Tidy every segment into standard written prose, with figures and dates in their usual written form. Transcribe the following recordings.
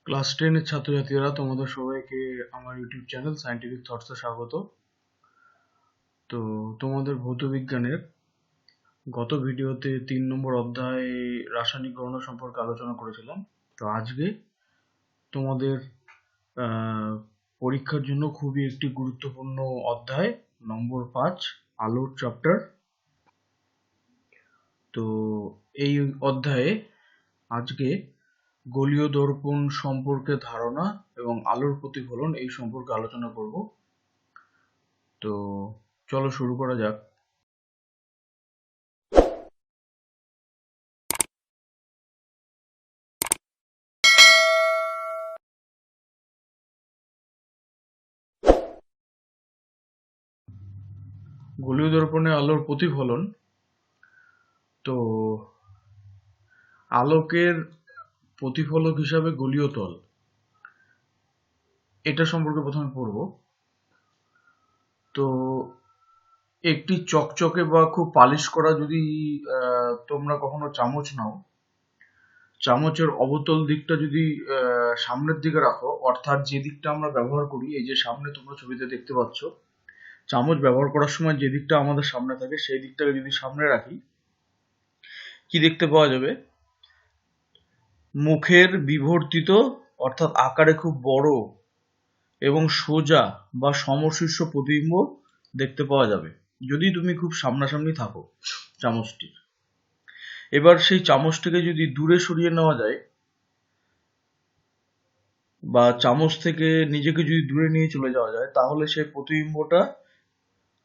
Class 10 এর ছাত্রছাত্রীরা তোমাদের সবাইকে আমার ইউটিউব চ্যানেল সায়েন্টিফিক থটসে স্বাগত। তো তোমাদের ভৌত বিজ্ঞানের গত ভিডিওতে 3 নম্বর অধ্যায় রাসায়নিক গণনা সম্পর্কে আলোচনা করেছিলাম। তো আজকে তোমাদের আহ, পরীক্ষার জন্য খুবই একটি গুরুত্বপূর্ণ অধ্যায় নম্বর 5 আলোর চ্যাপ্টার। তো এই অধ্যায়ে আজকে গোলীয় দর্পণ সম্পর্কে ধারণা এবং আলোর প্রতিফলন এই সম্পর্কে আলোচনা করব। তো চলো শুরু করা যাক। গোলীয় দর্পণে আলোর প্রতিফলন। তো আলোকের প্রতিফলক হিসাবে গোলীয় তল, এটা সম্পর্কে প্রথমে পড়ব। তো একটি চকচকে বা খুব পালিশ করা যদি তোমরা কখনো চামচ নাও, চামচের অবতল দিকটা যদি সামনের দিকে রাখো, অর্থাৎ যে দিকটা আমরা ব্যবহার করি, এই যে সামনে তোমরা ছবিতে দেখতে পাচ্ছ, চামচ ব্যবহার করার সময় যে দিকটা আমাদের সামনে থাকে সেই দিকটাকে যদি সামনে রাখি, কি দেখতে পাওয়া যাবে? মুখের বিবর্তিত অর্থাৎ আকারে খুব বড় এবং সোজা বা সমশীর্ষ প্রতিবিম্ব দেখতে পাওয়া যাবে যদি তুমি খুব সামনাসামনি থাকো চামচটির। এবার সেই চামচটিকে যদি দূরে সরিয়ে নেওয়া যায় বা চামচ থেকে নিজেকে যদি দূরে নিয়ে চলে যাওয়া যায়, তাহলে সেই প্রতিবিম্বটা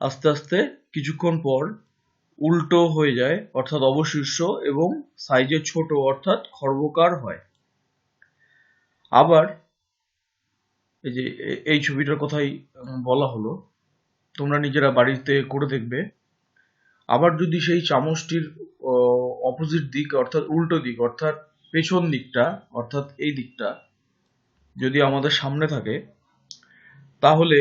আস্তে আস্তে কিছুক্ষণ পর উল্টো হয়ে যায় অর্থাৎ অবশীর্ষ এবং সাইজে ছোট অর্থাৎ খর্বকার হয়। আবার এই যে এই ছবিটার কথাই বলা হলো, তোমরা নিজেরা বাড়িতে করে দেখবে। আবার যদি সেই চামচটির অপোজিট দিক অর্থাৎ উল্টো দিক অর্থাৎ পেছন দিকটা অর্থাৎ এই দিকটা যদি আমাদের সামনে থাকে, তাহলে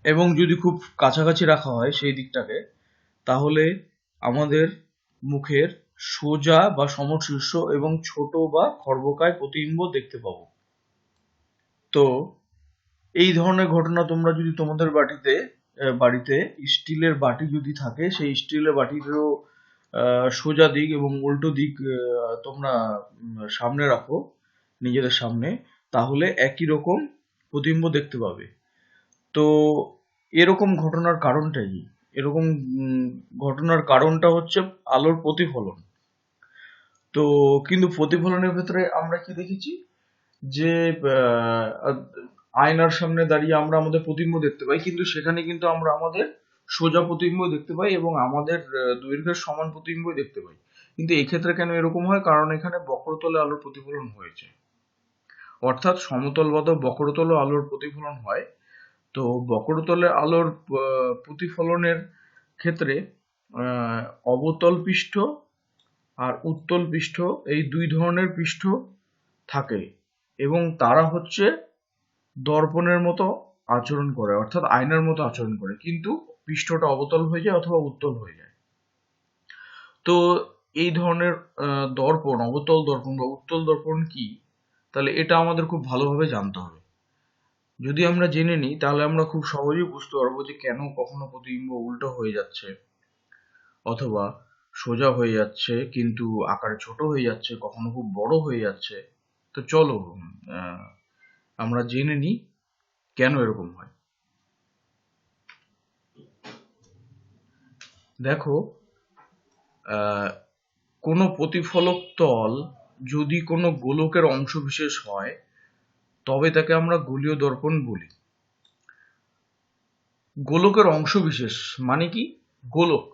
এবং যদি খুব কাছাকাছি রাখা হয় সেই দিকটাকে, তাহলে আমাদের মুখের সোজা বা সমশীর্ষ এবং ছোট বা খর্বকায় প্রতিবিম্ব দেখতে পাবো। তো এই ধরনের ঘটনা তোমরা যদি তোমাদের বাড়িতে স্টিলের বাটি যদি থাকে, সেই স্টিলের বাটিরও সোজা দিক এবং উল্টো দিক তোমরা সামনে রাখো নিজেদের সামনে, তাহলে একই রকম প্রতিবিম্ব দেখতে পাবে। তো এরকম ঘটনার কারণটা কি? এরকম ঘটনার কারণটা হচ্ছে আলোর প্রতিফলন। তো কিন্তু প্রতিফলনের ভেতরে আমরা কি দেখেছি যে আয়নার সামনে দাঁড়িয়ে আমরা আমাদের প্রতিবিম্ব দেখতে পাই, কিন্তু সেখানে কিন্তু আমরা আমাদের সোজা প্রতিবিম্ব দেখতে পাই এবং আমাদের দৈর্ঘ্যের সমান প্রতিবিম্ব দেখতে পাই। কিন্তু এক্ষেত্রে কেন এরকম হয়? কারণ এখানে বক্রতলে আলোর প্রতিফলন হয়েছে, অর্থাৎ সমতল বাদক বক্রতলে আলোর প্রতিফলন হয়। তো বক্রতলে আলোর প্রতিফলনের ক্ষেত্রে অবতল পৃষ্ঠ আর উত্তল পৃষ্ঠ এই দুই ধরনের পৃষ্ঠ থাকে এবং তারা হচ্ছে দর্পণের মতো আচরণ করে অর্থাৎ আয়নার মতো আচরণ করে, কিন্তু পৃষ্ঠটা অবতল হয়ে যায় অথবা উত্তল হয়ে যায়। তো এই ধরনের দর্পণ, অবতল দর্পণ বা উত্তল দর্পণ কি, তাহলে এটা আমাদের খুব ভালোভাবে জানতে হবে। যদি আমরা জেনে নিই তাহলে আমরা খুব সহজেই বুঝতে পারবো যে কেন কখনো প্রতিবিম্ব উল্টো হয়ে যাচ্ছে অথবা সোজা হয়ে যাচ্ছে কিন্তু আকারে ছোট হয়ে যাচ্ছে, কখনো খুব বড় হয়ে যাচ্ছে। তো চলো আমরা জেনে নিই কেন এরকম হয়। দেখো, কোনো প্রতিফলক তল যদি কোনো গোলকের অংশবিশেষ হয়, তবে তাকে আমরা গোলীয় দর্পণ বলি। গোলকের অংশবিশেষ মানে কি? গোলক,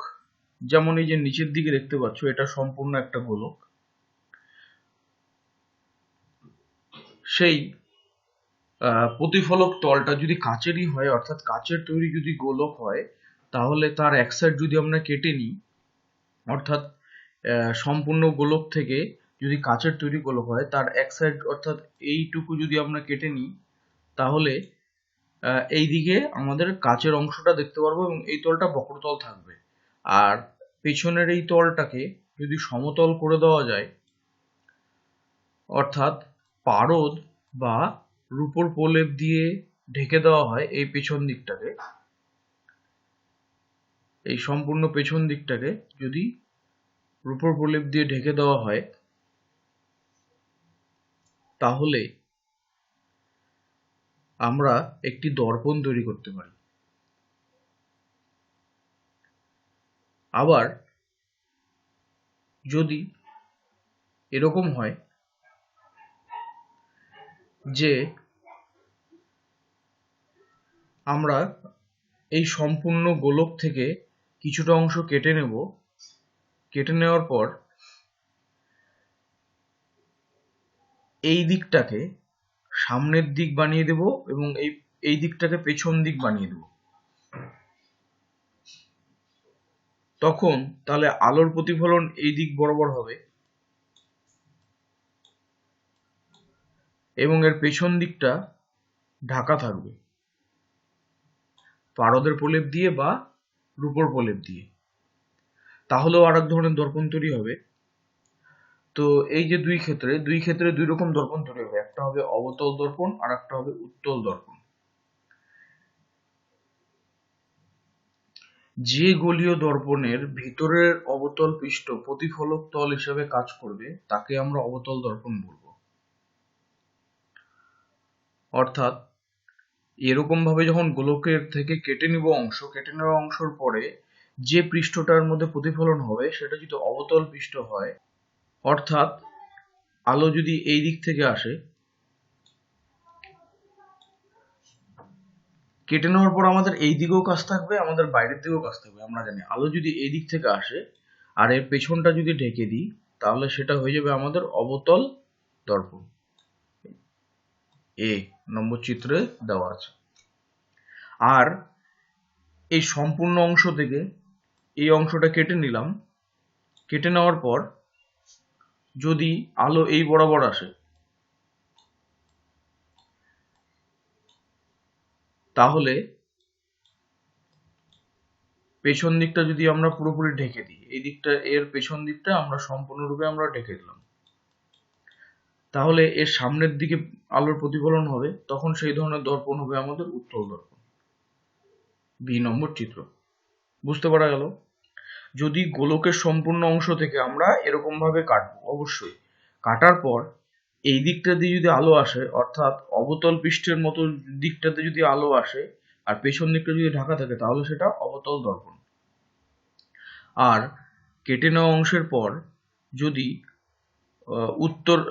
যেমন এই যে নিচের দিকে দেখতে পাচ্ছ, এটা সম্পূর্ণ একটা গোলক। সেই প্রতিফলক তলটা যদি কাচেরই হয় অর্থাৎ কাচের তৈরি যদি গোলক হয়, তাহলে তার এক সাইড যদি আমরা কেটে নিই, অর্থাৎ সম্পূর্ণ গোলক থেকে যদি কাচের তৈরি গোলক হয়, তার এক সাইড অর্থাৎ এইটুকু যদি আমরা কেটে নিই, তাহলে এই দিকে আমাদের কাচের অংশটা দেখতে পারবো এবং এই তলটা বক্রতল থাকবে। আর পেছনের এই তলটাকে যদি সমতল করে দেওয়া যায়, অর্থাৎ পারদ বা রূপোর প্রলেপ দিয়ে ঢেকে দেওয়া হয় এই পেছন দিকটাকে, এই সম্পূর্ণ পেছন দিকটাকে যদি রূপোর প্রলেপ দিয়ে ঢেকে দেওয়া হয়, তাহলে আমরা একটি দর্পণ তৈরি করতে পারি। আবার যদি এরকম হয় যে আমরা এই সম্পূর্ণ গোলক থেকে কিছুটা অংশ কেটে নেব, কেটে নেওয়ার পর এই দিকটাকে সামনের দিক বানিয়ে দেব এবং এই দিকটাকে পেছন দিক বানিয়ে দেব, তখন তাহলে আলোর প্রতিফলন এই দিক বরাবর হবে এবং এর পেছন দিকটা ঢাকা থাকবে পারদের প্রলেপ দিয়ে বা রূপোর প্রলেপ দিয়ে। তাহলেও আর এক ধরনের দর্পণ তৈরি হবে। তো এই যে দুই ক্ষেত্রে দুই রকম দর্পণ তৈরি হবে, একটা হবে অবতল দর্পণ আর একটা হবে উত্তল দর্পণ। যে গোলীয় দর্পণের ভিতরের অবতল পৃষ্ঠ প্রতিফলক তল হিসেবে কাজ করবে তাকে আমরা অবতল দর্পণ বলবো। অর্থাৎ এরকম ভাবে যখন গোলকের থেকে কেটে নেওয়া অংশের পরে যে পৃষ্ঠটার মধ্যে প্রতিফলন হবে সেটা যদি অবতল পৃষ্ঠ হয়, অর্থাৎ আলো যদি এই দিক থেকে আসে, কেটে নেওয়ার পর আমাদের এই দিকেও কাজ থাকবে, আমাদের বাইরের দিকেও কাজ থাকবে। আমরা জানি আলো যদি এই দিক থেকে আসে আর এর পেছনটা যদি ঢেকে দিই, তাহলে সেটা হয়ে যাবে আমাদের অবতল দর্পণ। এ নম্বর চিত্রে দেওয়া আছে। আর এই সম্পূর্ণ অংশ থেকে এই অংশটা কেটে নিলাম, কেটে নেওয়ার পর যদি আলো এই বরাবর আসে, তাহলে পেছন দিকটা যদি আমরা পুরোপুরি ঢেকে দিই, এই দিকটা এর পেছন দিকটা আমরা সম্পূর্ণরূপে আমরা ঢেকে দিলাম, তাহলে এর সামনের দিকে আলোর প্রতিফলন হবে, তখন সেই ধরনের দর্পণ হবে আমাদের উত্তল দর্পণ। বি নম্বর চিত্র। বুঝতে পারা গেল? যদি গোলকের সম্পূর্ণ অংশ থেকে আমরা এরকম ভাবে কাটবো, অবশ্যই কাটার পর এই দিকটা দিয়ে যদি আলো আসে, অর্থাৎ অবতল পৃষ্ঠের মতো দিকটাতে যদি আলো আসে আর পেছন দিকটা যদি ঢাকা থাকে, তাহলে সেটা অবতল দর্পণ। আর কেটে নেওয়া অংশের পর যদি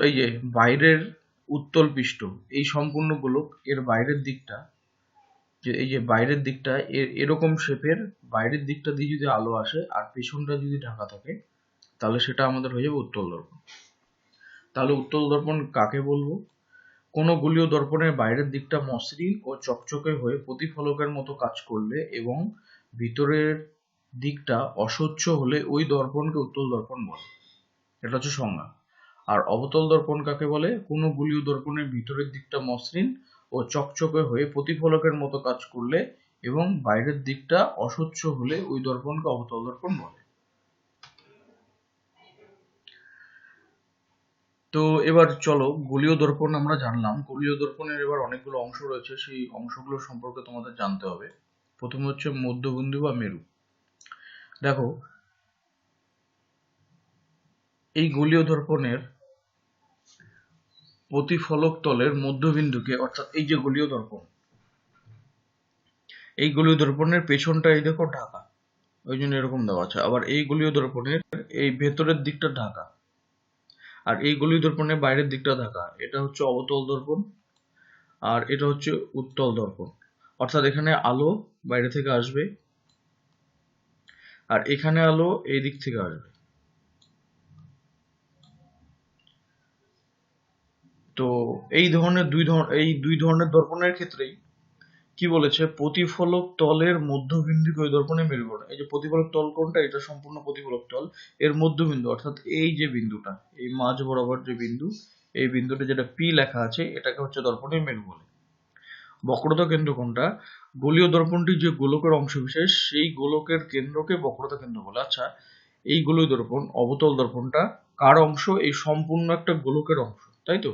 এই যে বাইরের উত্তল পৃষ্ঠ, এই সম্পূর্ণ গোলক এর বাইরের দিকটা, যে এই যে বাইরের দিকটা এরকম শেপের বাইরের দিকটা দিয়ে যদি আলো আসে আর পেছনটা যদি ঢাকা থাকে, তাহলে সেটা আমাদের হয়ে যাবে উত্তল দর্পণ। তাহলে উত্তল দর্পণ কাকে বলবো? কোনো গোলীয় দর্পণের বাইরের দিকটা মসৃণ ও চকচকে হয়ে প্রতিফলকের মতো কাজ করলে এবং ভিতরের দিকটা অস্বচ্ছ হলে ওই দর্পণকে উত্তল দর্পণ বলে। এটা হচ্ছে সংজ্ঞা। আর অবতল দর্পণ কাকে বলে? কোনো গোলীয় দর্পণের ভিতরের দিকটা মসৃণ ও চকচকে হয়ে প্রতিফলকের মতো কাজ করলে এবং বাইরের দিকটা অস্বচ্ছ হলে ওই দর্পণকে অবতল দর্পণ বলে। তো এবার চলো, গোলীয় দর্পণ আমরা জানলাম। গোলীয় দর্পণের এবার অনেকগুলো অংশ রয়েছে, সেই অংশগুলো সম্পর্কে তোমাদের জানতে হবে। প্রথমে হচ্ছে মধ্যবিন্দু বা মেরু। দেখো, এই গোলীয় দর্পণের প্রতিফলক তলের মধ্যবিন্দুকে, অর্থাৎ এই যে গোলীয় দর্পণ, এই গোলীয় দর্পণের পেছনটা এই দেখো ঢাকা, ওই জন্য এরকম দেওয়া আছে। আবার এই গোলীয় দর্পণের এই ভেতরের দিকটা ঢাকা, আর এই গোলীয় দর্পণের বাইরের দিকটা ঢাকা। এটা হচ্ছে অবতল দর্পণ আর এটা হচ্ছে উত্তল দর্পণ। অর্থাৎ এখানে আলো বাইরে থেকে আসবে আর এখানে আলো এই দিক থেকে আসবে। তো এই দুই ধরনের দর্পণের ক্ষেত্রেই কি বলেছে? প্রতিফলক তলের মধ্যবিন্দুকে ওই দর্পণে মেরু বলে। এই যে প্রতিফলক তল কোনটা? এটা সম্পূর্ণ প্রতিফলক তল। এর মধ্যবিন্দু অর্থাৎ এই যে বিন্দুটা, এই মাঝ বরাবর যে বিন্দু, এই বিন্দুটা যেটা পি লেখা আছে, এটাকে হচ্ছে দর্পণের মেরু বলে। বক্রতা কেন্দ্র কোনটা? গোলীয় দর্পণটি যে গোলকের অংশবিশেষ, সেই গোলকের কেন্দ্রকে বক্রতা কেন্দ্র বলে। আচ্ছা, এই গোলীয় দর্পণ অবতল দর্পণটা কার অংশ? এই সম্পূর্ণ একটা গোলকের অংশ, তাই তো?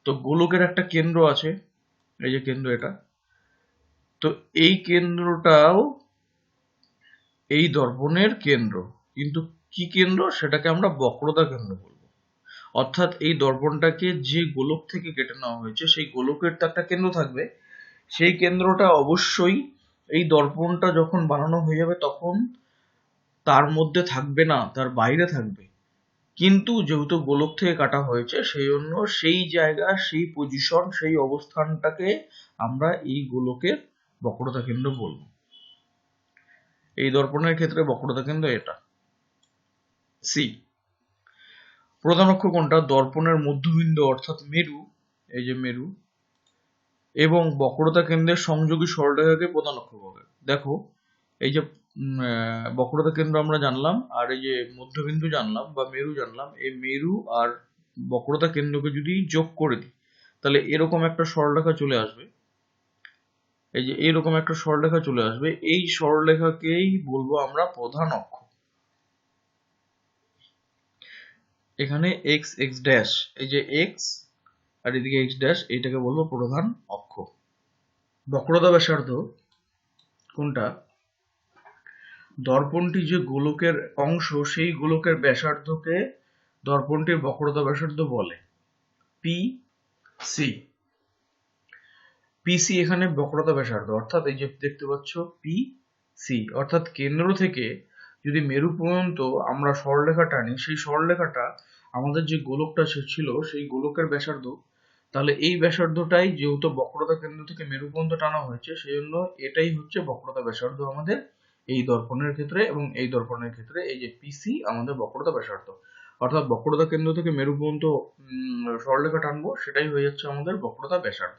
তো গোলকের একটা কেন্দ্র আছে, এই যে কেন্দ্র এটা, তো এই কেন্দ্রটাও এই দর্পণের কেন্দ্র, কিন্তু কি কেন্দ্র সেটাকে আমরা বক্রতা কেন্দ্র বলবো। অর্থাৎ এই দর্পণটাকে যে গোলক থেকে কেটে নেওয়া হয়েছে সেই গোলকের তো একটা কেন্দ্র থাকবে, সেই কেন্দ্রটা অবশ্যই এই দর্পণটা যখন বানানো হয়ে যাবে তখন তার মধ্যে থাকবে না, তার বাইরে থাকবে। কিন্তু যেহেতু গোলক থেকে কাটা হয়েছে সেই জন্য সেই জায়গা, সেই পজিশন, সেই অবস্থানটাকে আমরা এই গোলকের বক্রতা কেন্দ্র বলবো। এই দর্পণের ক্ষেত্রে বক্রতা কেন্দ্র এটা। সি, প্রধান অক্ষ কোনটা? দর্পণের মধ্যবিন্দু অর্থাৎ মেরু, এই যে মেরু, এবং বক্রতা কেন্দ্রের সংযোগী সরলরেখাকে প্রধান অক্ষ বলে। দেখো এই যে বক্রতা কেন্দ্র আমরা জানলাম, আর এই যে মধ্যবিন্দু জানলাম বা মেরু জানলাম, এই মেরু আর বক্রতা কেন্দ্রকে যদি যোগ করে দিই তাহলে এরকম একটা সরলরেখা চলে আসবে। এই যে এরকম একটা সরলরেখা চলে আসবে, এই সরলরেখাকেই বলবো আমরা প্রধান অক্ষ। এখানে এক্স এক্স ড্যাশ, এই যে এক্স আর এদিকে এক্স ড্যাশ, এইটাকে বলবো প্রধান অক্ষ। বক্রতা ব্যাসার্ধ কোনটা? দর্পণটি যে গোলকের অংশ সেই গোলকের ব্যাসার্ধকে দর্পণটির বক্রতা ব্যাসার্ধ বলে। পি সি, পিসি এখানে বক্রতা ব্যাসার্ধ, অর্থাৎ এই যে দেখতে পাচ্ছ পি সি, অর্থাৎ কেন্দ্র থেকে যদি মেরু পর্যন্ত আমরা সরলরেখা টানি, সেই সরলরেখাটা আমাদের যে গোলকটা ছিল সেই গোলকের ব্যাসার্ধ, তাহলে এই ব্যাসার্ধটাই যেহেতু বক্রতা কেন্দ্র থেকে মেরু পর্যন্ত টানা হয়েছে সেই জন্য এটাই হচ্ছে বক্রতা ব্যাসার্ধ আমাদের এই দর্পণের ক্ষেত্রে, এবং এই দর্পণের ক্ষেত্রে এই যে পিসি আমাদের বক্রতা ব্যাসার্ধ, অর্থাৎ বক্রতা কেন্দ্র থেকে মেরু পর্যন্ত সরলরেখা টানবো সেটাই হয়ে যাচ্ছে আমাদের বক্রতা ব্যাসার্ধ।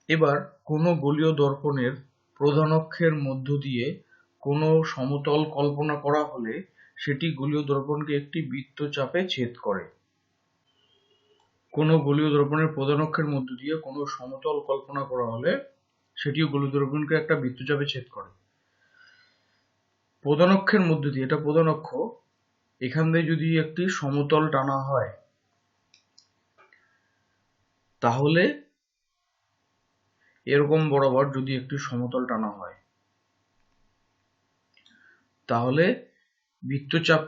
এবার কোনো গোলীয় দর্পণের প্রধান অক্ষের মধ্য দিয়ে কোনো সমতল কল্পনা করা হলে সেটি গোলীয় দর্পণকে একটি বৃত্তচাপে ছেদ করে। কোনো গোলীয় দর্পণের প্রধান অক্ষের মধ্য দিয়ে কোনো সমতল কল্পনা করা হলে সেটিও গোলীয় দর্পণকে একটা বৃত্তচাপে ছেদ করে। প্রধান অক্ষের মধ্য দিয়ে, এটা প্রধান অক্ষ, এখান দিয়ে যদি একটি সমতল টানা হয় তাহলে এরকম বরাবর যদি একটি সমতল টানা হয় তাহলে বৃত্তচাপ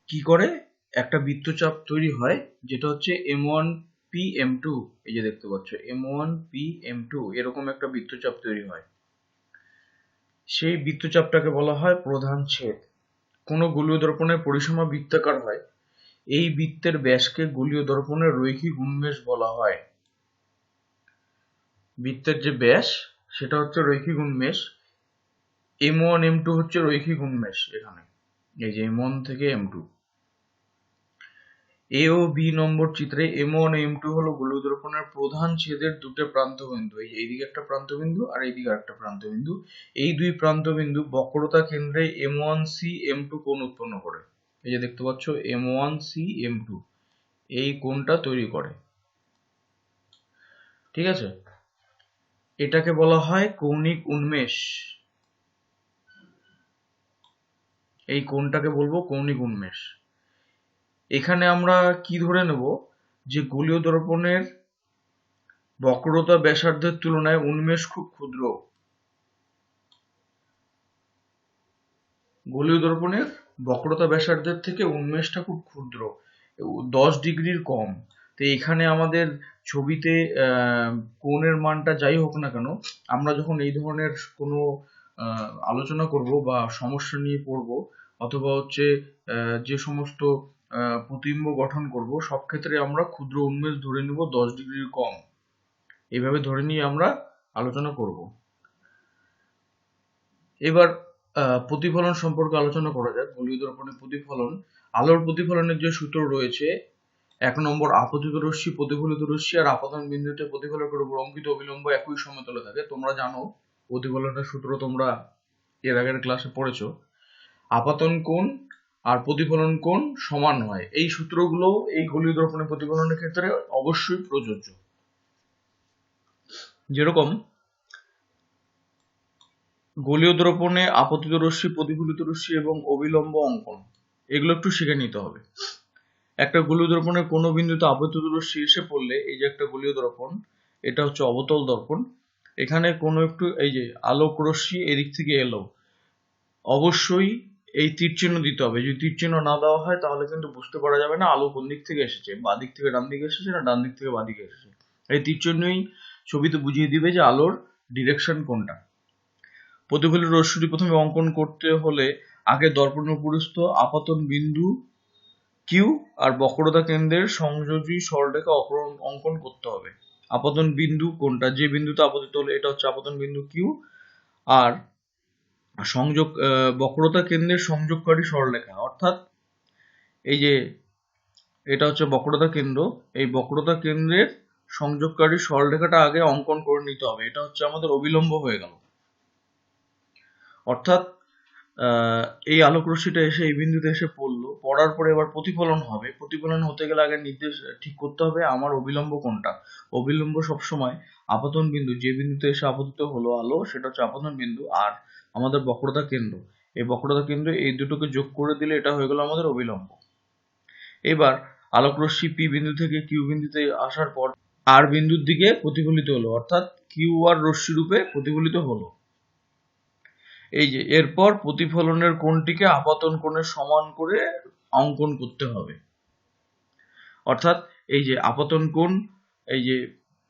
কি করে? একটা বৃত্তচাপ তৈরি হয় যেটা হচ্ছে M1P_M2, এই যে দেখতে পাচ্ছ M1P_M2, এরকম একটা বৃত্তচাপ তৈরি হয়। সেই বৃত্তচাপটাকে বলা হয় প্রধান ছেদ। কোনো গোলীয় দর্পণের পরিসীমা বৃত্তাকার হয়, এই বৃত্তের ব্যাসকে গোলীয় দর্পণের রৈখিক উন্মেষ বলা হয়। বৃত্তের যে ব্যাস সেটা হচ্ছে রৈখিক উন্মেষ, M1 M2 হচ্ছে রৈখিক উন্মেষ। এখানে এই যে M1 থেকে M2, এ ও বি নম্বর চিত্রে M1 M2 হলো গোলীয় দর্পণের প্রধান ছেদের দুটো প্রান্তবিন্দু, এইদিকে একটা প্রান্তবিন্দু আর এইদিকে একটা প্রান্তবিন্দু। এই দুই প্রান্তবিন্দু বক্রতা কেন্দ্রে M1C M2 কোণ উৎপন্ন করে। এই যে দেখতে পাচ্ছ M1C M2, এই কোণটা তৈরি করে। ঠিক আছে, এটাকে বলা হয় কৌণিক উন্মেষ। এই কোণটাকে বলবো কৌণিক উন্মেষ। এখানে আমরা কি ধরে নেব? যে গোলীয় দর্পণের বক্রতা ব্যাসার্ধের তুলনায় উন্মেষ খুব ক্ষুদ্র। গোলীয় দর্পণের বক্রতা ব্যাসার্ধের থেকে উন্মেষটা খুব ক্ষুদ্র, 10 ডিগ্রির কম। তো এখানে আমাদের ছবিতে কোণের মানটা যাই হোক না কেন, আমরা যখন এই ধরনের কোনো আলোচনা করব বা সমস্যা নিয়ে পড়ব অথবা হচ্ছে যে সমস্ত প্রতিবিম্ব গঠন করব, সব ক্ষেত্রে আমরা ক্ষুদ্র উন্মেষ ধরে নেব 10 ডিগ্রির কম, এইভাবে ধরে নিয়ে আমরা আলোচনা করব। এবার প্রতিফলন সম্পর্কে আলোচনা করা যাক। গোলীয় দর্পণের প্রতিফলন, আলোর প্রতিফলনের যে সূত্র রয়েছে, 1 নম্বর আপতিত রশ্মি, প্রতিফলিত রশ্মি আর আপতন বিন্দুতে প্রতিফলকের উপর অঙ্কিত অবিলম্ব একই সমতলে থাকে। তোমরা জানো প্রতিফলনের সূত্র, তোমরা এর আগের ক্লাসে পড়েছো। আপতন কোণ আর প্রতিফলন কোণ সমান হয়, এই সূত্রগুলো এই গোলীয় দর্পণের প্রতিফলনের ক্ষেত্রে অবশ্যই প্রযোজ্য। যেরকম গোলীয় দর্পণে আপতিত রশ্মি, প্রতিফলিত রশ্মি এবং অবিলম্ব অঙ্কন, এগুলো একটু শিখে নিতে হবে। একটা গোলীয় দর্পণের কোনো বিন্দুতে আপতিত রশ্মি এসে পড়লে, এই যে একটা গোলীয় দর্পণ, এটা হচ্ছে অবতল দর্পণ, এখানে কোনো একটু এই যে আলোক রশ্মি এদিক থেকে এলো, অবশ্যই এই তীর চিহ্ন দিতে হবে। যদি তীর চিহ্ন না দেওয়া হয় তাহলে কিন্তু বুঝতে পারা যাবে না আলো কোন দিক থেকে এসেছে, বা দিক থেকে ডান দিকে এসেছে না ডান দিক থেকে বাঁ দিকে এসেছে। এই তীর চিহ্নই ছবিতে বুঝিয়ে দিবে যে আলোর ডিরেকশন কোনটা। প্রতিফলিত রশ্মিটি প্রথমে অঙ্কন করতে হলে আগে দর্পণের উপরিস্থ আপতন বিন্দু কিউ আর বক্রতা কেন্দ্রের সংযোজী সরলরেখা অঙ্কন করতে হবে। আপতন বিন্দু কোনটা, যে বিন্দুতে আপতিত হলে এটা হচ্ছে আপতন বিন্দু কিউ, আর সংযোগ বক্রতা কেন্দ্রের সংযোগকারী সরলরেখা, অর্থাৎ এই যে এটা হচ্ছে বক্রতা কেন্দ্র, এই বক্রতা কেন্দ্রের সংযোগকারী সরলরেখাটা আগে অঙ্কন করে নিতে হবে। এটা হচ্ছে আমাদের অবিলম্ব হয়ে গেল। অর্থাৎ এই আলোক রশ্মিটা এসে এই বিন্দুতে এসে পড়লো, পড়ার পরে এবার প্রতিফলন হবে। প্রতিফলন হতে গেলে আগে নির্দেশ ঠিক করতে হবে আমার অবিলম্ব কোনটা। অবিলম্ব সবসময় আপতন বিন্দু, যে বিন্দুতে এসে আপতিত হলো আলো সেটা হচ্ছে আপতন বিন্দু, আর আমাদের বক্রতা কেন্দ্র, এই বক্রতা কেন্দ্র, এই দুটোকে যোগ করে দিলে এটা হয়ে গেল আমাদের অবিলম্ব। এবার আলোক রশ্মি পি বিন্দু থেকে কিউ বিন্দুতে আসার পর আর বিন্দুর দিকে প্রতিফলিত হলো, অর্থাৎ কিউ আর রশ্মি রূপে প্রতিফলিত হলো। এই যে এরপর প্রতিফলনের কোণটিকে আপতন কোণের সমান করে অঙ্কন করতে হবে। অর্থাৎ এই যে আপতন কোণ, এই যে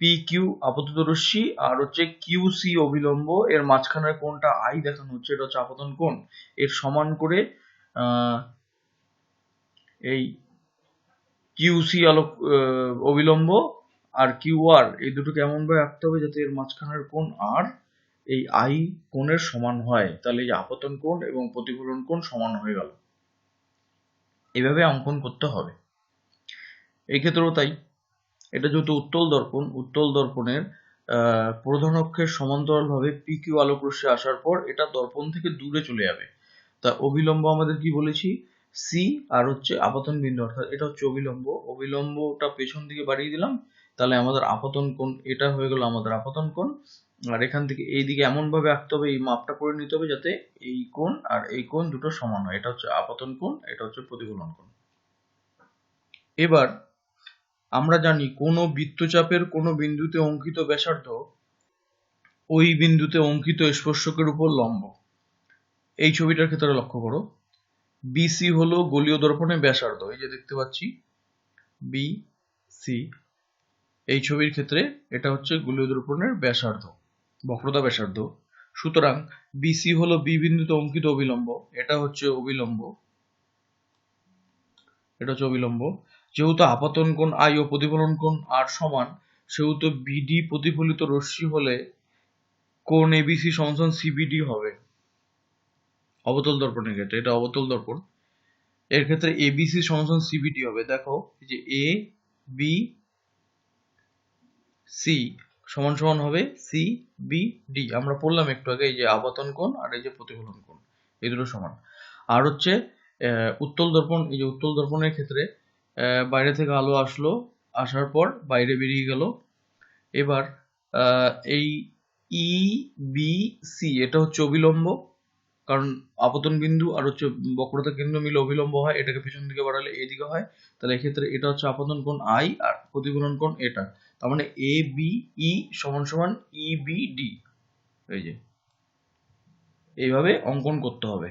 পি কিউ আপতিত রশ্মি আর হচ্ছে কিউ সি অবিলম্ব, এর মাঝখানের কোণটা আই দেখানো হচ্ছে, এটা হচ্ছে আপতন কোণ। এর সমান করে এই কিউ সি আলোক অবিলম্ব আর কিউ আর, এই দুটোকে এমন ভাবে আঁকতে হবে যাতে এর মাঝখানের কোণ আর এই আই কোণের সমান হয়, তাহলে এই আপতন কোণ এবং প্রতিফলন কোণ সমান হয়ে গেল। এইভাবে অঙ্কন করতে হবে। এই ক্ষেত্রেও তাই, এটা যেহেতু উত্তল দর্পণ, উত্তল দর্পণের প্রধান অক্ষের সমান্তরালভাবে পি কিউ আলোক রশ্মি আসার পর এটা দর্পণ থেকে দূরে চলে যাবে। তা অবিলম্ব আমাদের কি বলেছি, সি আর হচ্ছে আপতন বিন্দু, অর্থাৎ এটা হচ্ছে অবিলম্ব, অবিলম্বটা পেছন দিকে বাড়িয়ে দিলাম, তাহলে আমাদের আপতন কোণ এটা হয়ে গেল আমাদের আপতন কোণ। আর এখান থেকে এই দিকে এমন ভাবে আঁকতে হবে, এই মাপটা করে নিতে হবে যাতে এই কোণ আর এই কোণ দুটো সমান হয়। এটা হচ্ছে আপতন কোণ, এটা হচ্ছে প্রতিফলন কোণ। এবার আমরা জানি কোনো বৃত্তচাপের কোনো বিন্দুতে অঙ্কিত ব্যাসার্ধ ওই বিন্দুতে অঙ্কিত স্পর্শকের উপর লম্ব। এই ছবিটার ক্ষেত্রে লক্ষ্য করো, বিসি হলো গোলীয় দর্পণের ব্যাসার্ধ, এই যে দেখতে পাচ্ছি বিসি, এই ছবির ক্ষেত্রে এটা হচ্ছে গোলীয় দর্পণের ব্যাসার্ধ, বক্রতা ব্যাসার্ধ। সুতরাং বিসি হলো বি বিন্দুতে অঙ্কিত অবিলম্ব, এটা হচ্ছে অবিলম্ব, এটা হচ্ছে অবিলম্ব। যেহেতু আপতন কোণ আই ও প্রতিফলন কোণ আর সমান, সেহেতু বিডি প্রতিফলিত রশ্মি হলে কোণ এবিসি সমান সিবিডি হবে। অবতল দর্পণের ক্ষেত্রে, এটা অবতল দর্পণ, এর ক্ষেত্রে এবিসি সমান সিবিডি হবে। দেখো যে এ বি সি সমান সমান হবে সি বি ডি, আমরা পড়লাম একটু আগে, এই যে আপতন কোণ আর এই যে প্রতিফলন কোণ, এই দুটো সমান। আর হচ্ছে উত্তল দর্পণ, এই যে উত্তল দর্পণের ক্ষেত্রে বাইরে থেকে আলো আসলো, আসার পর বাইরে বেরিয়ে গেল। এবার এই ই বি সি এটা হচ্ছে অবিলম্ব, কারণ আপতন বিন্দু আর হচ্ছে বক্রতা কেন্দ্র মিলে অবিলম্ব হয়, এটাকে পিছন দিকে বাড়ালে এইদিকে হয়, তাহলে এক্ষেত্রে এটা হচ্ছে আপতন কোণ আই আর প্রতিফলন কোণ এটা, তার মানে এ বি ই সমান সমান ই বি ডি। এই যে এইভাবে অঙ্কন করতে হবে।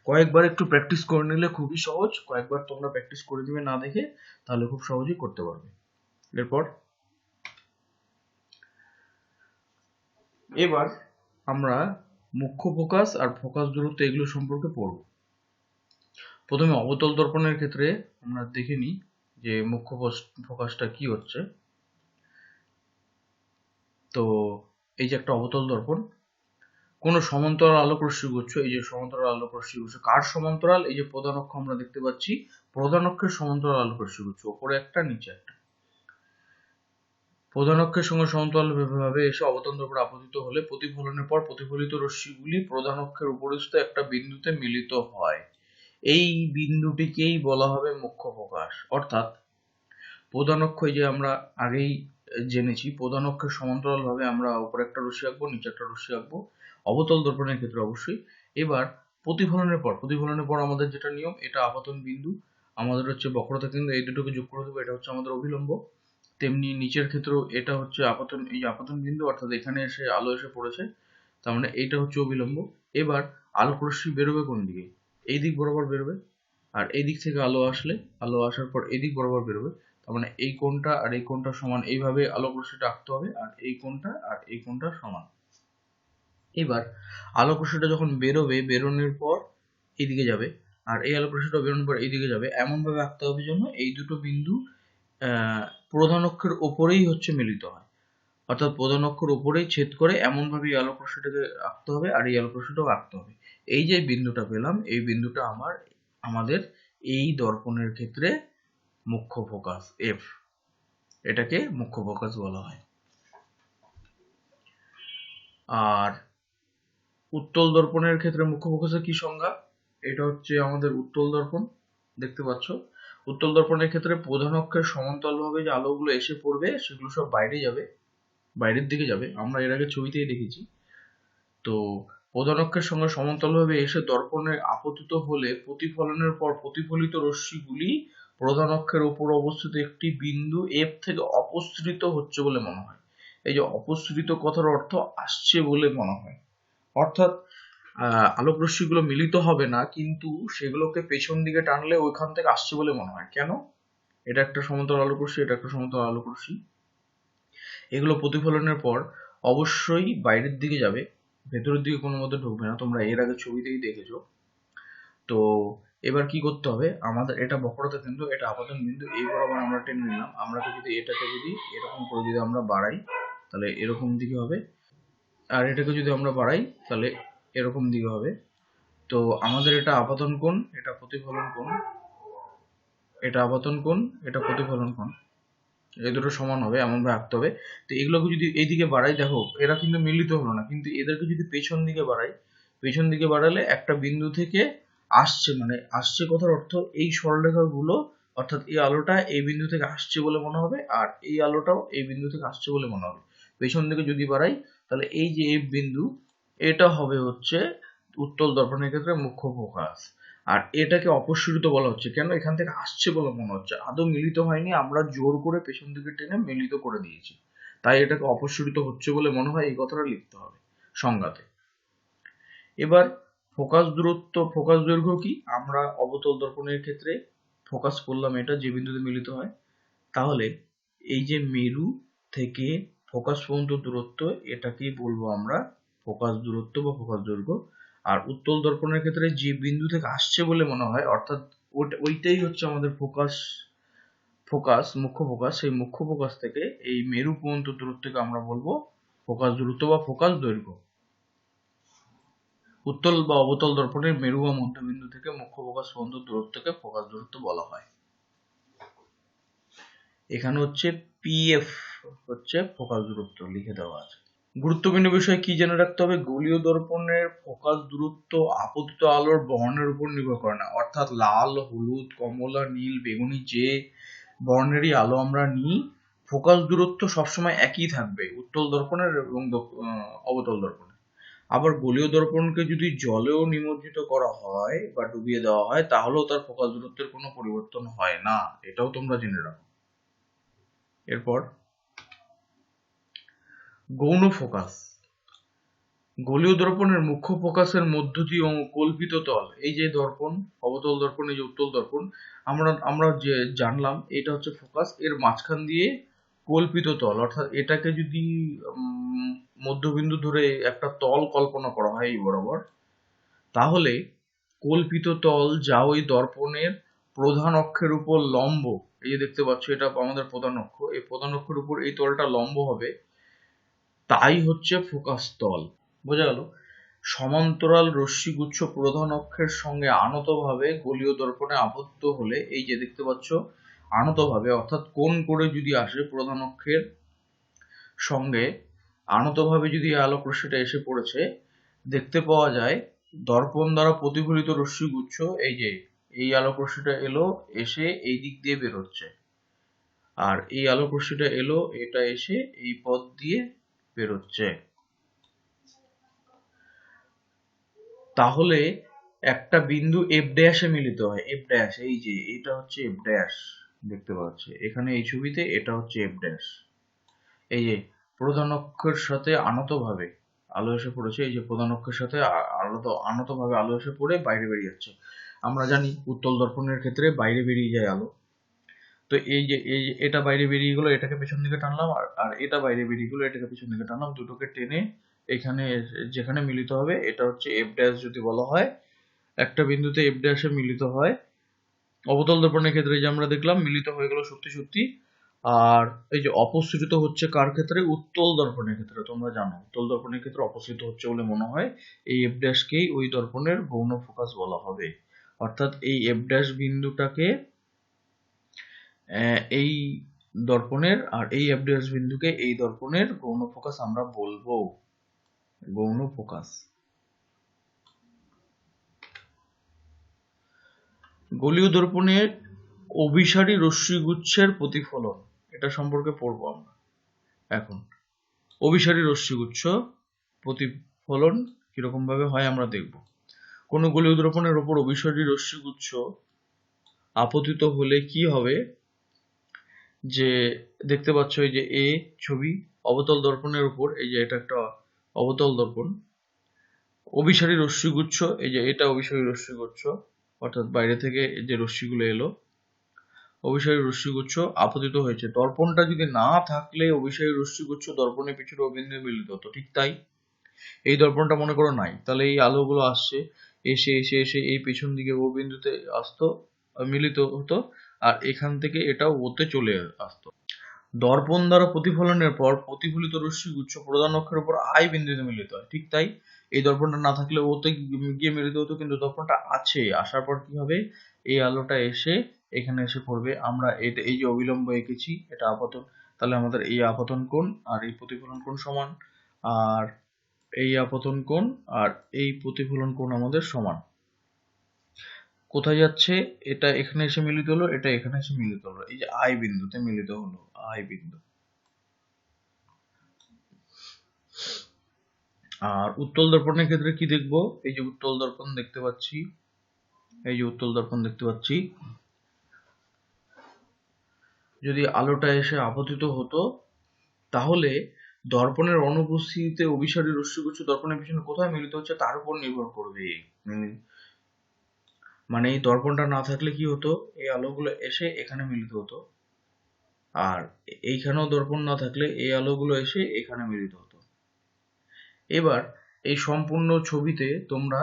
কয়েকবার একটু প্র্যাকটিস করে নিলে খুবই সহজ, কয়েকবার তোমরা প্র্যাকটিস করে দিবে না দেখে, তাহলে খুব সহজেই করতে পারবে। এবার আমরা মুখ্য ফোকাস আর ফোকাস দূরত্ব এগুলো সম্পর্কে পড়ব। প্রথমে অবতল দর্পণের ক্ষেত্রে আমরা দেখে নিই যে মুখ্য ফোকাসটা কি হচ্ছে। তো এই যে একটা অবতল দর্পণ, কোন সমান্তরাল আলোক রশ্মিগুচ্ছ, এই যে সমান্তরাল আলোক রশ্মিগুচ্ছ, কার সমান্তরাল, এই যে প্রধান অক্ষ আমরা দেখতে পাচ্ছি, প্রধান অক্ষের সমান্তরাল আলোক রশ্মিগুচ্ছ, উপরে একটা নিচে একটা। প্রধান অক্ষের সঙ্গে সমান্তরালভাবে এসে অবতল দর্পণে আপতিত হলে প্রতিফলনের পর প্রতিফলিত রশ্মিগুলি প্রধান অক্ষের উপরিস্থ একটা বিন্দুতে মিলিত হয়। এই বিন্দুটিকেই বলা হবে মুখ্য ফোকাস। অর্থাৎ প্রধান অক্ষ, এই যে আমরা আগেই জেনেছি, প্রধান অক্ষের সমান্তরালভাবে আমরা উপরে একটা রশ্মি আঁকবো, নিচে একটা রশ্মি আঁকবো, অবতল দর্পণের ক্ষেত্রে অবশ্যই। এবার প্রতিফলনের পর আমাদের যেটা নিয়ম, এটা আপাতন বিন্দু, আমাদের হচ্ছে বক্রতা কেন্দ্র, এই দুটোকে যোগ করে দেবো, এটা হচ্ছে আমাদের অভিলম্ব। তেমনি নিচের ক্ষেত্রেও এটা হচ্ছে আপাতন, এই আপাতন বিন্দু, অর্থাৎ এখানে এসে আলো এসে পড়েছে, তার মানে এইটা হচ্ছে অভিলম্ব। এবার আলোক রশ্মি বেরোবে কোন দিকে? এই দিক বরাবর বেরোবে, আর এই দিক থেকে আলো আসার পর এই দিক বরাবর বেরোবে, তার মানে এই কোণটা আর এই কোণটা সমান, এইভাবে আলোক রশ্মিটা আঁকতে হবে, আর এই কোণটা আর এই কোণটা সমান। এবার আলোক রশ্মিটা যখন বেরোবে, বেরোনোর পর এইদিকে যাবে, আর এই আলোক রশ্মিটা বেরোনোর পর এইদিকে যাবে, এমন ভাবে আঁকতে হবে যেন এই দুটো বিন্দু প্রধান অক্ষের ওপরেই হচ্ছে মিলিত হয়, অর্থাৎ প্রধান অক্ষের ওপরেই ছেদ করে এমন ভাবে এই আলোক রশ্মিটাকে আঁকতে হবে, আর এই আলোক রশ্মিটাও আঁকতে হবে। এই যে বিন্দুটা পেলাম, এই বিন্দুটা আমাদের এই দর্পণের ক্ষেত্রে মুখ্য ফোকাস এফ, এটাকে মুখ্য ফোকাস বলা হয়। আর উত্তল দর্পণের ক্ষেত্রে মুখ্য ফোকাসের কি সংজ্ঞা? এটা হচ্ছে আমাদের উত্তল দর্পণ, দেখতে পাচ্ছ। উত্তল দর্পণের ক্ষেত্রে প্রধান অক্ষের সমান্তরালভাবে যে আলোগুলো এসে পড়বে সেগুলো সব বাইরে যাবে, বাইরের দিকে যাবে, আমরা এর আগে ছবিতেই দেখেছি। তো প্রধান অক্ষের সঙ্গে সমান্তরালভাবে এসে দর্পণে আপতিত হলে প্রতিফলনের পর প্রতিফলিত রশ্মিগুলি প্রধান অক্ষের উপর অবস্থিত একটি বিন্দু এফ থেকে অপসৃত হচ্ছে বলে মনে হয়। এই যে অপসৃত কথার অর্থ আসছে বলে মনে হয়, অর্থাৎ আলোক রশ্মিগুলো মিলিত হবে না, কিন্তু সেগুলোকে পেছন দিকে টানলে ওইখান থেকে আসছে বলে মনে হয়। কেন? এটা একটা সমান্তরাল আলোক রশ্মি, এটা একটা সমান্তরাল আলোক রশ্মি, এগুলো প্রতিফলনের পর অবশ্যই বাইরের দিকে যাবে, ভেতরের দিকে কোনো মতে ঢুকবে না, তোমরা এর আগে ছবিতেই দেখেছো। তো এবার কি করতে হবে, আমাদের এটা বক্রতা কেন্দ্র, এটা আপাতন বিন্দু, এই বরাবর আমরা টেনে নিলাম। আমরা যদি এটাকে যদি এরকম করে যদি আমরা বাড়াই, তাহলে এরকম দিকে হবে, আর এটাকে যদি আমরা বাড়াই তাহলে এরকম দিকে হবে। তো আমাদের এটা আপাতন কোণ, এটা প্রতিফলন কোণ, এটা আপাতন কোণ, এটা প্রতিফলন কোণ, এই দুটো সমান হবে এমন ভাবে আঁকতে হবে। তো এগুলোকে যদি এইদিকে বাড়াই, দেখো এরা কিন্তু মিলিত হলো না, কিন্তু এদেরকে যদি পেছন দিকে বাড়াই, পেছন দিকে বাড়ালে একটা বিন্দু থেকে আসছে, মানে আসছে কথার অর্থ এই সরলরেখাগুলো, অর্থাৎ এই আলোটা এই বিন্দু থেকে আসছে বলে মনে হবে, আর এই আলোটাও এই বিন্দু থেকে আসছে বলে মনে হবে। পেছন দিকে যদি বাড়াই তাহলে এই যে এই বিন্দু, এটা হবে হচ্ছে উত্তল দর্পণের ক্ষেত্রে মুখ্য ফোকাস। আর এটাকে অপসৃত বলা হচ্ছে, কেন? এখান থেকে আসছে বলে মনে হচ্ছে, আদৌ মিলিত হয়নি, আমরা জোর করে পেছন দিকে টেনে মিলিত করে দিয়েছি, তাই এটাকে অপসৃত হচ্ছে বলে মনে হয়, এই কথাটা লিখতে হবে সংজ্ঞাতে। এবার ফোকাস দূরত্ব, ফোকাস দৈর্ঘ্য কি? আমরা অবতল দর্পণের ক্ষেত্রে ফোকাস করলাম এটা যে বিন্দুতে মিলিত হয়, তাহলে এই যে মেরু থেকে ফোকাস পর্যন্ত দূরত্ব, এটাকেই বলবো আমরা ফোকাস দূরত্ব বা ফোকাস দৈর্ঘ্য। আর উত্তল দর্পণের ক্ষেত্রে যে বিন্দু থেকে আসছে বলে মনে হয়, অর্থাৎ ওইটাই হচ্ছে আমাদের ফোকাস মুখ্য ফোকাস, সেই মুখ্য ফোকাস থেকে এই মেরু পর্যন্ত দূরত্বকে আমরা বলবো ফোকাস দূরত্ব বা ফোকাস দৈর্ঘ্য। উত্তল বা অবতল দর্পণের মেরু বা মধ্যবিন্দু থেকে মুখ্য ফোকাস পর্যন্ত দূরত্বকে ফোকাস দূরত্ব বলা হয়। এখানে হচ্ছে পিএফ হচ্ছে ফোকাস দূরত্ব লিখে দেওয়া আছে। গুরুত্বপূর্ণ বিষয় কি জেনে রাখতে হবে, গোলীয় দর্পণের ফোকাস দূরত্ব আপতিত আলোর বর্ণের উপর নির্ভর করে না, অর্থাৎ লাল, হলুদ, কমলা, নীল, বেগুনি যে বর্ণেরই আলো আমরা নিই, ফোকাস দূরত্ব সবসময় একই থাকবে উত্তল দর্পণের এবং অবতল দর্পণের। আবার গোলীয় দর্পণকে যদি জলেও নিমজ্জিত করা হয় বা ডুবিয়ে দেওয়া হয়, তাহলেও তার ফোকাস দূরত্বের কোনো পরিবর্তন হয় না, এটাও তোমরা জেনে রাখো। এরপর গৌণ ফোকাস। গোলীয় দর্পণের মুখ্য ফোকাসের মধ্য দিয়ে কল্পিত তল, এই যে দর্পণ, অবতল দর্পণ, এই যে উত্তল দর্পণ, আমরা যে জানলাম এটা হচ্ছে ফোকাস, এর মাঝখান দিয়ে কল্পিত তল, অর্থাৎ এটাকে যদি মধ্যবিন্দু ধরে একটা তল কল্পনা করা হয় এই বরাবর, তাহলে কল্পিত তল যা ওই দর্পণের প্রধান অক্ষের উপর লম্ব, এই যে দেখতে পাচ্ছ এটা আমাদের প্রধান অক্ষ, এই প্রধান অক্ষের উপর এই তলটা লম্ব হবে, তাই হচ্ছে ফোকাস তল। বোঝা গেল? সমান্তরাল রশ্মিগুচ্ছ প্রধান অক্ষের সঙ্গে আনতভাবে গোলীয় দর্পণে আবদ্ধ হলে, এই যে দেখতে পাচ্ছ আনতভাবে, অর্থাৎ কোণ করে যদি আসে প্রধান অক্ষের সঙ্গে আনতভাবে যদি আলোক রশ্মিটা এসে পড়েছে, দেখতে পাওয়া যায় দর্পণ দ্বারা প্রতিফলিত রশ্মিগুচ্ছ, এই যে এই আলোক রশ্মিটা এলো, এসে এই দিক দিয়ে বেরোচ্ছে, আর এই আলোক রশ্মিটা এলো, এটা এসে এই পথ দিয়ে বেরোচ্ছে। তাহলে একটা বিন্দু এফ ড্যাশে মিলিত হয়, এফ ড্যাশ, এই যে এটা হচ্ছে এফ ড্যাশ, দেখতে পাচ্ছি এখানে এই ছবিতে, এটা হচ্ছে এফ ড্যাশ। এই যে প্রধান অক্ষের সাথে আনতভাবে আলো এসে পড়েছে, এই যে প্রধান অক্ষের সাথে আনতভাবে আলো এসে পড়ে বাইরে বেরিয়ে যাচ্ছে। আমরা জানি উত্তল দর্পণের ক্ষেত্রে বাইরে বেরিয়ে যায় আলো। তো এই যে এটা বাইরে বেরিয়ে গেলো, এটাকে পেছন দিকে টানলাম, আর এটা বাইরে বেরিয়ে গেলো, এটাকে পেছন দিকে টানলাম, দুটোকে টেনে এখানে যেখানে মিলিত হবে এটা হচ্ছে এফ ড্যাশ যদি বলা হয়। একটা বিন্দুতে এফ ড্যাশে মিলিত হয় অবতল দর্পণের ক্ষেত্রে, যে আমরা দেখলাম মিলিত হয়ে গেল সত্যি সত্যি। আর এই যে অপসৃত হচ্ছে কার ক্ষেত্রে? উত্তল দর্পণের ক্ষেত্রে। তোমরা জানো উত্তল দর্পণের ক্ষেত্রে অপসৃত হচ্ছে বলে মনে হয় এই এফ ড্যাশকেই ওই দর্পণের গৌণ ফোকাস বলা হবে। অর্থাৎ এই এফ ড্যাশ বিন্দুটাকে এই দর্পণের, আর এই এফ ড্যাশ বিন্দুকে এই দর্পণের গৌণ ফোকাস আমরা বলবো, গৌণ ফোকাস। গোলীয় দর্পণের অভিসারী রশ্মিগুচ্ছের প্রতিফলন, এটা সম্পর্কে পড়বো আমরা এখন। অভিসারী রশ্মিগুচ্ছ প্রতিফলন কিরকম ভাবে হয় আমরা দেখব। কোন গোলীয় দর্পণের উপর অভিসারী রশ্মিগুচ্ছ আপতিত হলে কি হবে, যে দেখতে পাচ্ছ এই যে এ ছবি, অবতল দর্পণের উপর, এই যে এটা একটা অবতল দর্পণ, অভিসারী রশ্মিগুচ্ছ, এই যে এটা অভিসারী রশ্মিগুচ্ছ, অর্থাৎ বাইরে থেকে যে রশ্মিগুলো এলো, অভিসারী রশ্মিগুচ্ছ আপতিত হয়েছে। দর্পণটা যদি না থাকলে অভিসারী রশ্মিগুচ্ছ দর্পণের পিছনে অবিন্দু মিলিত হতো, ঠিক তাই। এই দর্পণটা মনে করো নাই, তাহলে এই আলোগুলো আসছে, এসে এসে এসে এই পেছন দিকে ও বিন্দুতে আসতো, মিলিত হতো, আর এখান থেকে এটাও ওতে চলে আসতো। দর্পণ দ্বারা প্রতিফলনের পর প্রতিফলিত রশ্মিগুচ্ছ প্রধান অক্ষের উপর আই বিন্দুতে মিলিত হয়, ঠিক তাই। এই দর্পণটা না থাকলে ওতে গিয়ে মিলিত হতো, কিন্তু দর্পণটা আছে, আসার পর কি হবে, এই আলোটা এসে এখানে এসে পড়বে। আমরা এটা এই যে অবিলম্ব এঁকেছি, এটা আপতন, তাহলে আমাদের এই আপতন কোণ আর এই প্রতিফলন কোণ সমান, আর এই আপতন কোণ আর এই প্রতিফলন কোণ আমাদের সমান। কোথায় যাচ্ছে, এটা এখানে এসে মিলিত হলো, এটা এখানে এসে মিলিত হলো, এই যে আই বিন্দুতে মিলিত হলো, আই বিন্দু। আর উত্তল দর্পণের ক্ষেত্রে কি দেখবো, এই যে উত্তল দর্পণ দেখতে পাচ্ছি, এই যে উত্তল দর্পণ দেখতে পাচ্ছি, যদি আলোটা এসে আপতিত হতো তাহলে দর্পণের অনুপস্থিতিতে অভিসারী রশ্মিগুচ্ছ দর্পণের পিছনে কোথায় মিলিত হচ্ছে তার উপর নির্ভর করবে। মানে এই দর্পণটা না থাকলে কি হতো, এই আলোগুলো এসে এখানে মিলিত হতো, আর এইখানেও দর্পণ না থাকলে এই আলোগুলো এসে এখানে মিলিত হতো। এবার এই সম্পূর্ণ ছবিতে তোমরা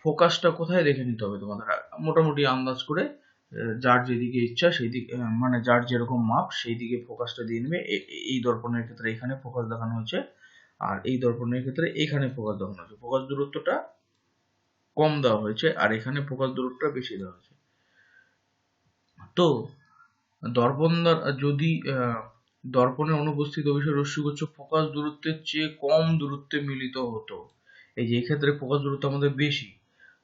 ফোকাসটা কোথায় দেখে নিতে হবে তোমাদের, মোটামুটি আন্দাজ করে, যার যেদিকে ইচ্ছা সেই দিকে, মানে যার যেরকম মাপ সেই দিকে ফোকাসটা দিয়ে নেবে। এই দর্পণের ক্ষেত্রে এখানে ফোকাস দেখানো হয়েছে, আর এই দর্পণের ক্ষেত্রে এখানে ফোকাস দেখানো হয়েছে। ফোকাস দূরত্বটা কম দেওয়া হয়েছে, আর এখানে ফোকাস দূরত্বটা বেশি দেওয়া হয়েছে। তো দর্পণ যদি দর্পণের অনুপস্থিত অভিসারী রশ্মিগুচ্ছ ফোকাস দূরত্বের চেয়ে কম দূরত্বে মিলিত হতো, এই যে এক্ষেত্রে ফোকাস দূরত্ব আমাদের বেশি,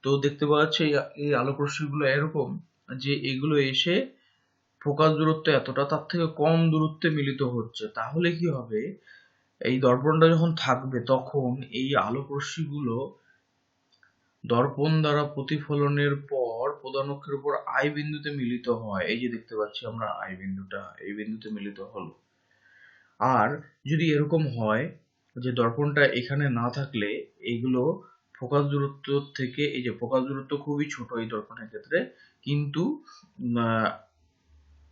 তো দেখতে পাওয়া যাচ্ছে এই আলোক রশ্মিগুলো এরকম যে এগুলো এসে ফোকাস দূরত্ব এতটা, তার থেকে কম দূরত্বে মিলিত হচ্ছে। তাহলে কি হবে, এই দর্পণটা যখন থাকবে তখন এই আলোক রশ্মিগুলো দর্পণ দ্বারা প্রতিফলনের পর প্রধান অক্ষের উপর আই বিন্দুতে মিলিত হয়, এই যে দেখতে পাচ্ছি আমরা আই বিন্দুটা এই বিন্দুতে মিলিত হলো। আর যদি এরকম হয় যে দর্পণটা এখানে না থাকলে এইগুলো ফোকাস দূরত্ব থেকে, এই যে ফোকাস দূরত্ব খুবই ছোট এই দর্পণের ক্ষেত্রে, কিন্তু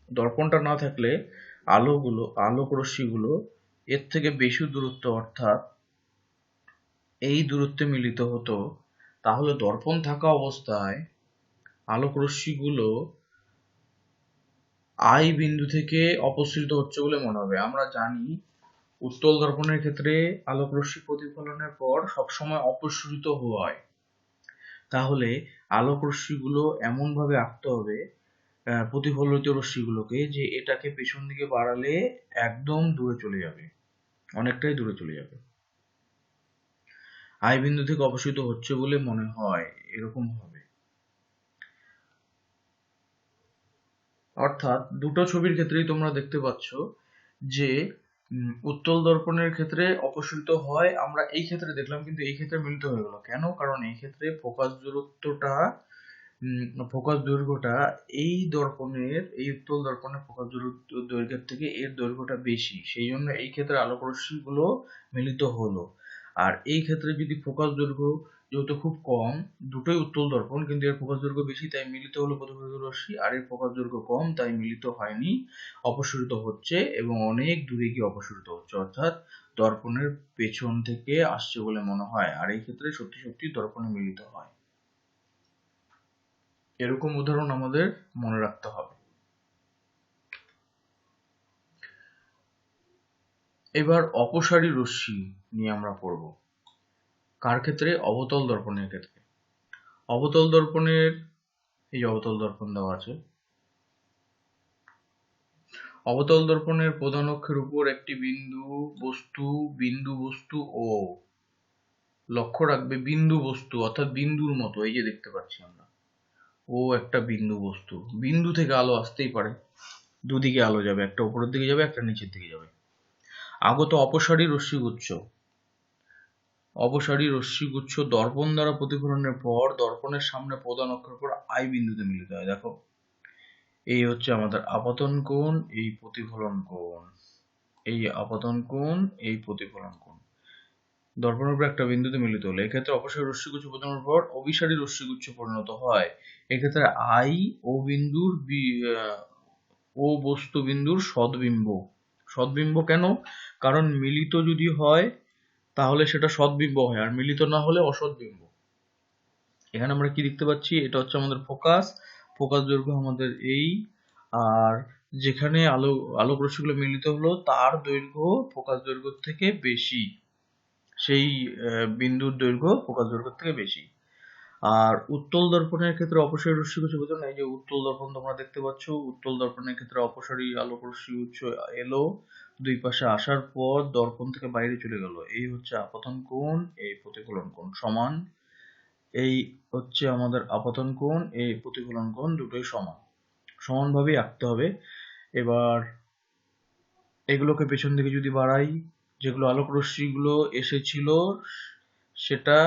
দর্পণটা না থাকলে আলোক রশ্মিগুলো এর থেকে বেশি দূরত্ব, অর্থাৎ এই দূরত্বে মিলিত হতো, তাহলে দর্পণ থাকা অবস্থায় আলোক রশ্মিগুলো আই বিন্দু থেকে অপসৃত হচ্ছে বলে মনে হবে। আমরা জানি উত্তল দর্পণের ক্ষেত্রে আলোক রশ্মি প্রতিফলনের পর সবসময় অপসৃত হয়। তাহলে আলোক রশ্মিগুলো এমন ভাবে আঁকতে হবে, প্রতিফলিত রশ্মিগুলোকে, যে এটাকে পেছন দিকে বাড়ালে একদম দূরে চলে যাবে, অনেকটাই দূরে চলে যাবে, আই বিন্দু থেকে অপসৃত হচ্ছে বলে মনে হয়, এরকম হবে। অর্থাৎ দুটো ছবির ক্ষেত্রেই তোমরা দেখতে পাচ্ছ যে উত্তল দর্পণের ক্ষেত্রে অপসৃত হয় আমরা এই ক্ষেত্রে দেখলাম, কিন্তু এই ক্ষেত্রে মিলিত হয়ে গেল কেন? কারণ এই ক্ষেত্রে ফোকাস দৈর্ঘ্যটা এই উত্তল দর্পণের ফোকাস দৈর্ঘ্যের থেকে এর দৈর্ঘ্যটা বেশি, সেই জন্য এই ক্ষেত্রে আলোক রশ্মি গুলো মিলিত হলো। আর এই ক্ষেত্রে যদি ফোকাস দৈর্ঘ্য যেহেতু খুব কম, দুটোই উত্তল দর্পণ কিন্তু এর ফোকাস দৈর্ঘ্য বেশি তাই মিলিত হলো প্রতিফলিত রশ্মি, আর এর ফোকাস দৈর্ঘ্য কম তাই মিলিত হয়নি, অপসরিত হচ্ছে এবং অনেক দূরে গিয়ে অপসরিত হচ্ছে, অর্থাৎ দর্পণের পেছন থেকে আসছে বলে মনে হয়, আর এই ক্ষেত্রে সত্যি সত্যি দর্পণে মিলিত হয়। এরকম উদাহরণ আমাদের মনে রাখতে হবে। এবার অপসারী রশ্মি নিয়ে আমরা পড়ব। কার ক্ষেত্রে? অবতল দর্পণের ক্ষেত্রে। অবতল দর্পণের এই অবতল দর্পণ দেওয়া আছে। অবতল দর্পণের প্রধান অক্ষের উপর একটি বিন্দু বস্তু ও লক্ষ্য রাখবে বিন্দু বস্তু অর্থাৎ বিন্দুর মতো, এই যে দেখতে পাচ্ছি আমরা, ও একটা বিন্দু বস্তু। বিন্দু থেকে আলো আসতেই পারে, দুদিকে আলো যাবে, একটা উপরের দিকে যাবে একটা নিচের দিকে যাবে। আগত অপসারী রশ্মিগুচ্ছ দর্পণ দ্বারা প্রতিফলনের পর দর্পণের সামনে প্রধান অক্ষের উপর আই বিন্দুতে মিলিত হয়। দেখো, এই হচ্ছে আমাদের আপতন কোণ, এই প্রতিফলন কোণ, এই আপতন কোণ, এই প্রতিফলন কোণ, দর্পণের উপর একটা বিন্দুতে মিলিত হলো। এক্ষেত্রে অপসারী রশ্মিগুচ্ছ প্রতিফলনের পর অভিসারী রশ্মিগুচ্ছ পরিণত হয়। এক্ষেত্রে আই ও বস্তু বিন্দুর সদ্বিম্ব কেন? কারণ মিলিত যদি হয় তাহলে সেটা সদ্বিম্ব হয়, আর মিলিত না হলে অসদ্বিম্ব। এখানে আমরা কি দেখতে পাচ্ছি? এটা হচ্ছে আমাদের ফোকাস দৈর্ঘ্য আমাদের এই, আর যেখানে আলোক রশ্মিগুলো মিলিত হলো তার দৈর্ঘ্য ফোকাস দৈর্ঘ্যের থেকে বেশি, সেই বিন্দুর দৈর্ঘ্য ফোকাস দৈর্ঘ্যের থেকে বেশি। আর উত্তল দর্পণের ক্ষেত্রে অপসারী রশ্মিগুচ্ছ বোঝো না, এই যে উত্তল দর্পণ তোমরা দেখতে পাচ্ছ, উত্তল দর্পণের ক্ষেত্রে অপসারী আলোক রশ্মিগুচ্ছ এলো, দুই পাশে আসার পর দর্পণ থেকে বাইরে চলে গেল, এই হচ্ছে আপতন কোণ, এই প্রতিফলন কোণ সমান, এই হচ্ছে আমাদের আপতন কোণ, এই প্রতিফলন কোণ, দুটোই সমানভাবেই আঁকতে হবে। এবার এগুলোকে পেছন দিকে যদি বাড়াই, যেগুলো আলোক রশ্মিগুলো এসেছিল সেটা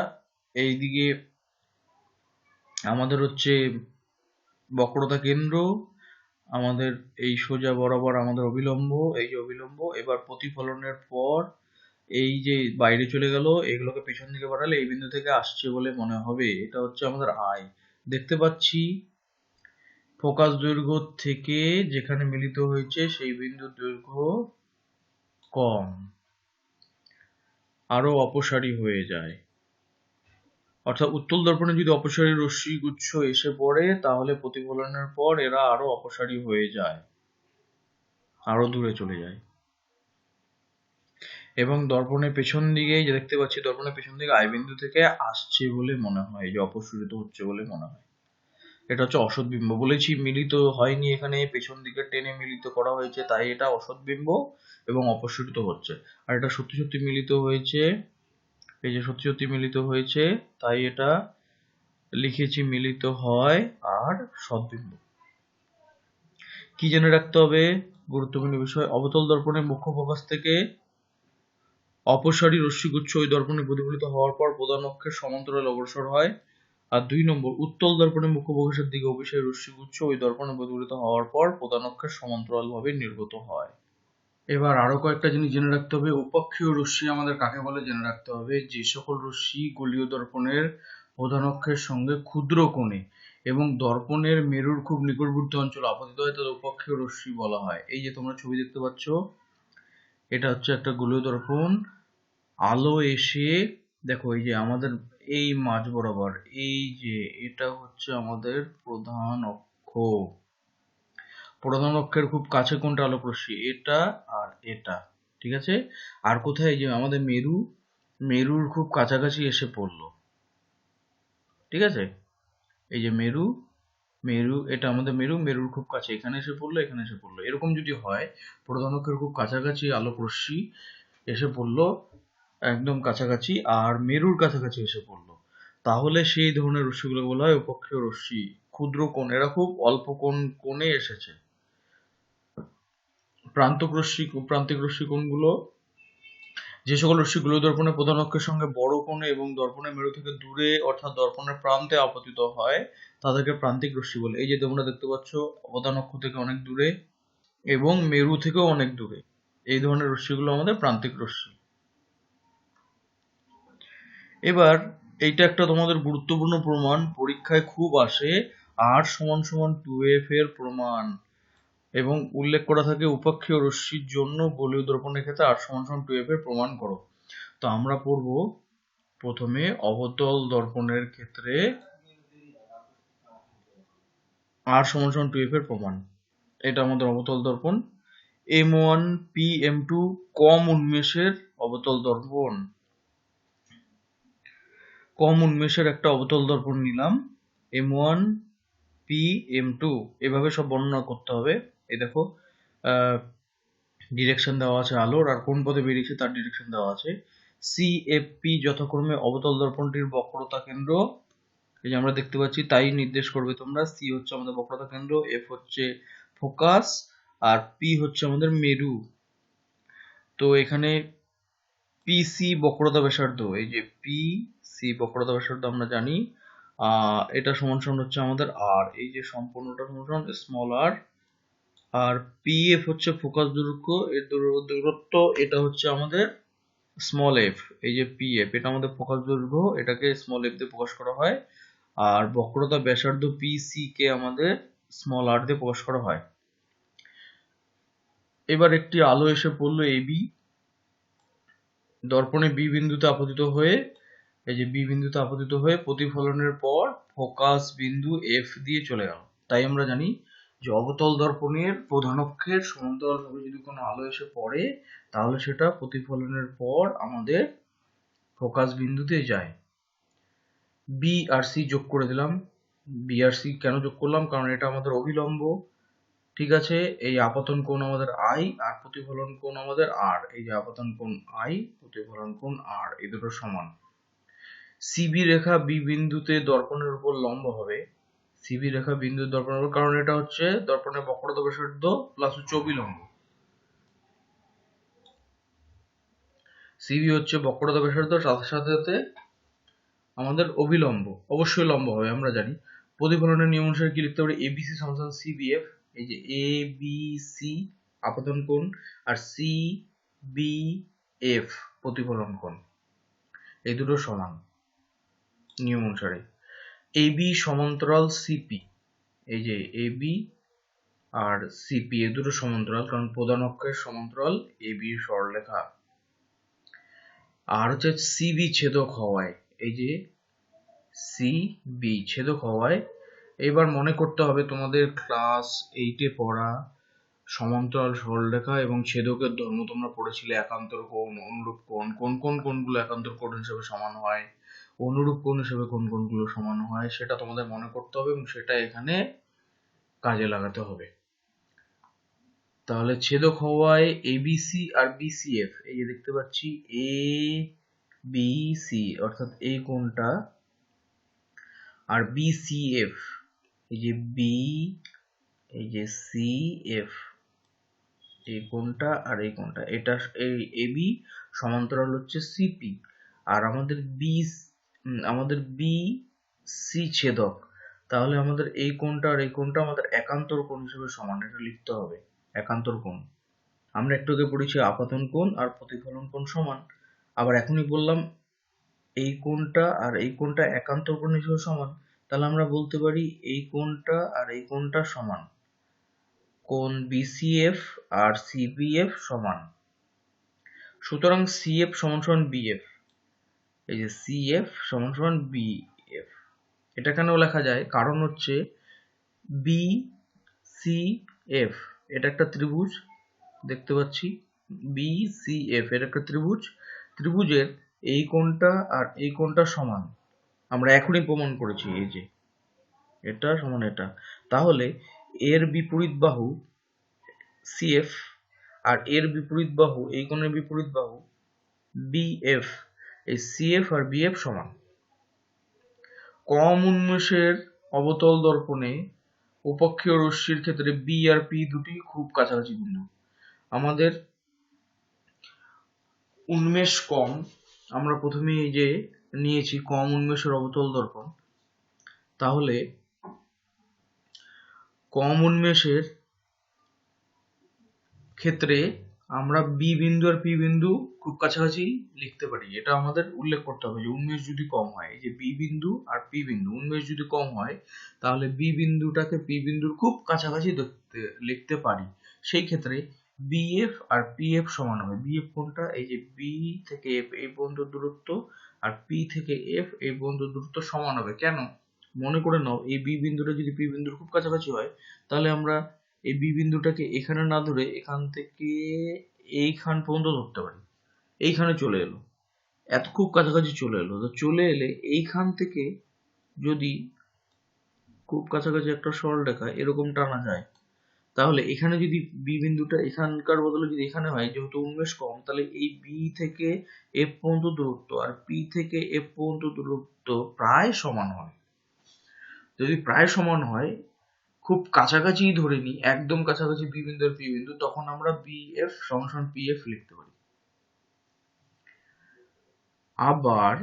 এইদিকে আমাদের হচ্ছে বক্রতা কেন্দ্র, আমাদের এই সোজা বরাবর আমাদের অবিলম্ব, এই যে অবিলম্ব। এবার প্রতিফলনের পর এই যে বাইরে চলে গেল, এগুলোকে পেছন দিকে বাড়ালে এই বিন্দু থেকে আসছে বলে মনে হবে, এটা হচ্ছে আমাদের আই। দেখতে পাচ্ছি ফোকাস দৈর্ঘ্য থেকে যেখানে মিলিত হয়েছে সেই বিন্দুর দৈর্ঘ্য কম, আরো অপসারী হয়ে যায়। অর্থাৎ উত্তল দর্পণে যদি অপসারী রশ্মিগুচ্ছ এসে পড়ে তাহলে প্রতিফলনের পর এরা আরো অপসারী হয়ে যায়, আরো দূরে চলে যায়। এবং দর্পণের পেছন দিকে যে দেখতে পাচ্ছি, দর্পণের পেছন দিকে আই বিন্দু থেকে আসছে বলে মনে হয়, যে অপসরিত হচ্ছে বলে মনে হয়। এটা হচ্ছে অসৎবিম্ব। বলেছি মিলিত হয়নি, এখানে পেছন দিকে টেনে মিলিত করা হয়েছে তাই এটা অসৎবিম্ব এবং অপসরিত হচ্ছে। আর এটা সত্যি সত্যি মিলিত হয়েছে, এই যে সত্যি সত্যি মিলিত হয়েছে তাই এটা লিখেছি মিলিত হয় আর সদ্বিম্ব। কি জেনে রাখতে হবে? গুরুত্বপূর্ণ বিষয়, অবতল দর্পণের মুখ্য ফোকাস থেকে অপসারী রশ্মিগুচ্ছ ওই দর্পণে প্রতিফলিত হওয়ার পর প্রধান অক্ষের সমান্তরালে অগ্রসর হয়। আর 2 নম্বর, উত্তল দর্পণের মুখ্য ফোকাসের দিকে অভিসারী রশ্মিগুচ্ছ ওই দর্পণে প্রতিফলিত হওয়ার পর প্রধান অক্ষের সমান্তরালভাবে নির্গত হয়। এবার আরো কয়েকটা জিনিস জেনে রাখতে হবে। উপক্ষীয় রশ্মি আমাদের কাকে বলে জেনে রাখতে হবে। যে সকল রশ্মি গোলীয় দর্পণের প্রধান অক্ষের সঙ্গে ক্ষুদ্র কোণে এবং দর্পণের মেরুর খুব নিকটবর্তী অঞ্চলে আপতিত হয় তাদের উপক্ষীয় রশ্মি বলা হয়। এই যে তোমরা ছবি দেখতে পাচ্ছ, এটা হচ্ছে একটা গোলীয় দর্পণ, আলো এসে দেখো এই যে আমাদের এই মাঝ বরাবর, এই যে এটা হচ্ছে আমাদের প্রধান অক্ষের খুব কাছে কোনটা আলোক রশ্মি? এটা আর এটা, ঠিক আছে। আর কোথায়? যে আমাদের মেরুর খুব কাছাকাছি এসে পড়লো, ঠিক আছে। এই যে মেরু এটা আমাদের মেরুর খুব কাছে, এখানে এসে পড়লো, এরকম যদি হয় প্রধান অক্ষের খুব কাছাকাছি আলোক রশ্মি এসে পড়লো, একদম কাছাকাছি, আর মেরুর কাছাকাছি এসে পড়লো, তাহলে সেই ধরনের রশ্মিগুলো বলা হয় উপক্ষীয় রশ্মি। ক্ষুদ্র কোণ, এরা খুব অল্প কোণে এসেছে। প্রান্তিক রশ্মি কোণগুলো, যে সকল রশ্মি গোলীয় দর্পণের প্রধান অক্ষের সঙ্গে বড় কোণে এবং দর্পণের মেরু থেকে দূরে অর্থাৎ দর্পণের প্রান্তে আপতিত হয় তাদেরকে প্রান্তিক রশ্মি বলে। এই যে তোমরা দেখতে পাচ্ছ প্রধান অক্ষ থেকে অনেক দূরে এবং মেরু থেকেও অনেক দূরে, এই ধরনের রশ্মিগুলো আমাদের প্রান্তিক রশ্মি। এবার এইটা একটা তোমাদের গুরুত্বপূর্ণ প্রমাণ, পরীক্ষায় খুব আসে, R = 2f এর প্রমাণ, এবং উল্লেখ করা থাকে উপাক্ষীয় রশ্মির জন্য গোলীয় দর্পণের ক্ষেত্রে R = 2f এর প্রমাণ করো। তো আমরা পড়ব প্রথমে অবতল দর্পণের ক্ষেত্রে R = 2f এর প্রমাণ। এটা আমাদের অবতল দর্পণ, M1 P M2 কম উন্মেষের অবতল দর্পণ, কম উন্মেষের একটা অবতল দর্পণ নিলাম, M1 P M2 এভাবে সব বর্ণনা করতে হবে। এই দেখো ডিরেকশন দেওয়া আছে আলোর, আর কোন পথে বেরিয়েছে তার ডিরেকশন দেওয়া আছে। CFP যথাক্রমে অবতল দর্পণটির বক্রতা কেন্দ্র, এই যে আমরা দেখতে পাচ্ছি তাই নির্দেশ করবে তোমরা। C হচ্ছে আমাদের বক্রতা কেন্দ্র, F হচ্ছে ফোকাস, আর P হচ্ছে আমাদের মেরু। তো এখানে PC বক্রতা ব্যাসার্ধ, এই যে PC বক্রতা ব্যাসার্ধ আমরা জানি, এটা সমান সমান হচ্ছে আমাদের R, এই যে সম্পূর্ণটা সমান সমান স্মল r, আর PF হচ্ছে ফোকাস দূরত্ব, এর দূরত্ব এটা হচ্ছে আমাদের স্মল f, এই যে PF এটা আমাদের ফোকাস দৈর্ঘ্য, এটাকে স্মল f দিয়ে প্রকাশ করা হয়, আর বক্রতা ব্যাসার্ধ PC কে আমাদের স্মল r দিয়ে প্রকাশ করা হয়। এবার একটি আলো এসে পড়লো AB, দর্পণে B বিন্দুতে আপতিত হয়ে, এই যে B বিন্দুতে আপতিত হয়ে প্রতিফলনের পর ফোকাস বিন্দু F দিয়ে চলে গেল। তাই আমরা জানি যে অবতল দর্পণের প্রধান অক্ষের সমান্তরালভাবে যদি কোনো আলো এসে পড়ে তাহলে সেটা প্রতিফলনের পর আমাদের ফোকাস বিন্দুতে যায়। B আর C যোগ করে দিলাম। B আর C কেন যোগ করলাম? কারণ এটা আমাদের অভিলম্ব, ঠিক আছে। এই আপতন কোণ আমাদের I আর প্রতিফলন কোণ আমাদের R, এই যে আপতন কোণ I, প্রতিফলন কোণ R, এই দুটো সমান। CB রেখা B বিন্দুতে দর্পণের উপর লম্ব হবে, CB রেখা বিন্দু দর্পণের উপর, কারণ এটা হচ্ছে দর্পণের বক্রতা ব্যাসার্ধ প্লাস হচ্ছে অভিলম্ব। CB হচ্ছে বক্রতা ব্যাসার্ধ, সাথে সাথে আমাদের অভিলম্ব, অবশ্যই লম্ব হবে আমরা জানি। প্রতিফলনের নিয়ম অনুসারে কি লিখতে পারি? ABC = CBF, এই যে ABC আপতন কোণ আর CBF প্রতিফলন কোণ, এই দুটো সমান নিয়ম অনুসারে। AB সমান্তরাল CP, এই যে AB আর CP এই দুটো সমান্তরাল, কারণ প্রধান অক্ষের সমান্তরাল AB সরলরেখা। আর হচ্ছে CB ছেদক হওয়ায়, এই যে CB ছেদক হওয়ায়, এবার মনে করতে হবে তোমাদের ক্লাস 8 এ পড়া সমান্তরাল সরলরেখা এবং ছেদকের ধর্ম তোমরা পড়েছিলে, একান্তর কোণ, অনুরূপ কোণ, কোন কোন কোণগুলো একান্তর কোণ হিসেবে সমান হয়, অনুরূপ কোণ হিসেবে কোন কোণগুলো সমান হয়, সেটা তোমাদের মনে করতে হবে এবং সেটা এখানে কাজে লাগাতে হবে। তাহলে ছেদক হওয়ায় ABC আর BCF, এই যে দেখতে পাচ্ছি ABC অর্থাৎ এই কোণটা, আর BCF এই যে B, এই যে CF এই কোণটা আর এই কোণটা, এটা এই AB সমান্তরাল হচ্ছে CP, আর আমাদের BC ছেদক, তাহলে আমাদের এই কোণটা আর এই কোণটা আমাদের একান্তর কোণ হিসেবে সমান, এটা লিখতে হবে একান্তর কোণ। আমরা একটু আগে পড়েছি আপতন কোণ আর প্রতিফলন কোণ সমান, আবার এখনই বললাম এই কোণটা আর এই কোণটা একান্তর কোণ হিসেবে সমান, তাহলে আমরা বলতে পারি এই কোণটা আর এই কোণটা সমান, কোণ BCF আর CBF সমান। সুতরাং CF = BF, এই যে CF = BF, এটা কেন লেখা যায়? কারণ হচ্ছে BCF এটা একটা ত্রিভুজ, দেখতে পাচ্ছি BCF এটা একটা ত্রিভুজ, ত্রিভুজের এই কোণটা আর এই কোণটা সমান, আমরা এখনই প্রমাণ করেছি, এই যে এটা সমান এটা। তাহলে এর বিপরীত বাহু CF আর এর বিপরীত বাহু, এই কোণের বিপরীত বাহু BF, এই CF আর BF সমান। কম উন্মেষের অবতল দর্পণে উপাক্ষীয় রশ্মির ক্ষেত্রে B আর P দুটি খুব কাছাকাছি বিন্দু। আমাদের উন্মেষ কম, আমরা প্রথমে এই যে নিয়েছি কম উন্মেষের অবতল দর্পণ, তাহলে কম উন্মেষের ক্ষেত্রে আমরা বি বিন্দু আর পি বিন্দু খুব কাছাকাছি লিখতে পারি। এটা আমাদের উল্লেখ করতে হবে যে উন্মেষ যদি কম হয়, এই যে বি বিন্দু আর পি বিন্দু উন্মেষ যদি কম হয়, তাহলে বি বিন্দুটাকে পি বিন্দুর খুব কাছাকাছি লিখতে পারি। সেই ক্ষেত্রে বিএফ আর পিএফ সমান হবে। বিএফ কোনটা? এই যে বি থেকে এফ এই পর্যন্ত দূরত্ব, আর পি থেকে এফ এই পর্যন্ত দূরত্ব সমান হবে। কেন? মনে করে নাও, এই বি বিন্দুটা যদি পি বিন্দুর খুব কাছাকাছি হয়, তাহলে আমরা এই বি বিন্দুটাকে এখানে না ধরে এখান থেকে এইখান পর্যন্ত ধরতে পারি। এইখানে চলে এলো, এত খুব কাছাকাছি চলে এলো। তো চলে এলে এইখান থেকে যদি খুব কাছাকাছি একটা সরলরেখা এরকম টানা যায়, তাহলে এখানে যদি বি বিন্দুটা এখানকার বদলে যদি এখানে হয়, যেহেতু উন্মেষ কম, তাহলে এই বি থেকে এফ পর্যন্ত দূরত্ব আর পি থেকে এফ পর্যন্ত দূরত্ব প্রায় সমান হয়। যদি প্রায় সমান হয়, খুব কাছাকাছি ধরে নিই, একদম কাছাকাছি বি বিন্দু আর পি বিন্দু, তখন আমরা বিএফ সমান পিএফ লিখতে পারি। আবার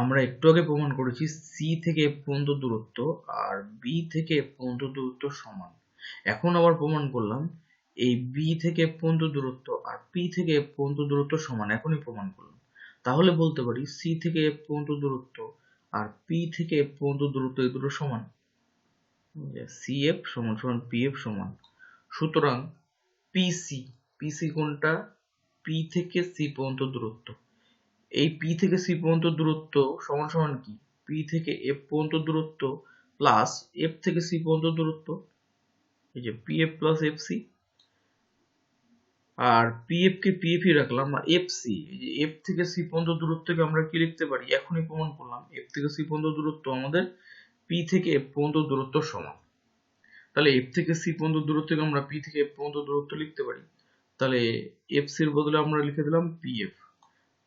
আমরা একটু আগে প্রমাণ করেছি সি থেকে এফ পর্যন্ত দূরত্ব আর বি থেকে এফ পর্যন্ত দূরত্ব সমান। এখন আবার প্রমাণ করলাম এই বি থেকে এফ পর্যন্ত দূরত্ব আর পি থেকে এফ পর্যন্ত দূরত্ব সমান। এখনই প্রমাণ করলাম। তাহলে বলতে পারি সি থেকে এফ পর্যন্ত দূরত্ব আর পি থেকে এফ পর্যন্ত দূরত্ব এই দুটো সমান। সিএফ সমান সমান পিএফ সমান। সুতরাং পিসি, পিসি কোনটা? পি থেকে সি পর্যন্ত দূরত্ব। এই পি থেকে সি পর্যন্ত দূরত্ব সমান সমান কি? পি থেকে এফ পর্যন্ত দূরত্ব প্লাস এফ থেকে সি পর্যন্ত দূরত্ব, এই যে পিএফ প্লাস এফ সি। আর পিএফ কে পিএফই রাখলাম, আর এফ সি, এই যে এফ থেকে সি পর্যন্ত দূরত্বকে আমরা কি লিখতে পারি? এখনই প্রমাণ করলাম এফ থেকে সি পর্যন্ত দূরত্ব আমাদের পি থেকে এফ পর্যন্ত দূরত্ব সমান। তাহলে এফ থেকে সি পর্যন্ত দূরত্বকে আমরা পি থেকে এফ পর্যন্ত দূরত্ব লিখতে পারি। তাহলে এফ সির বদলে আমরা লিখে দিলাম পিএফ।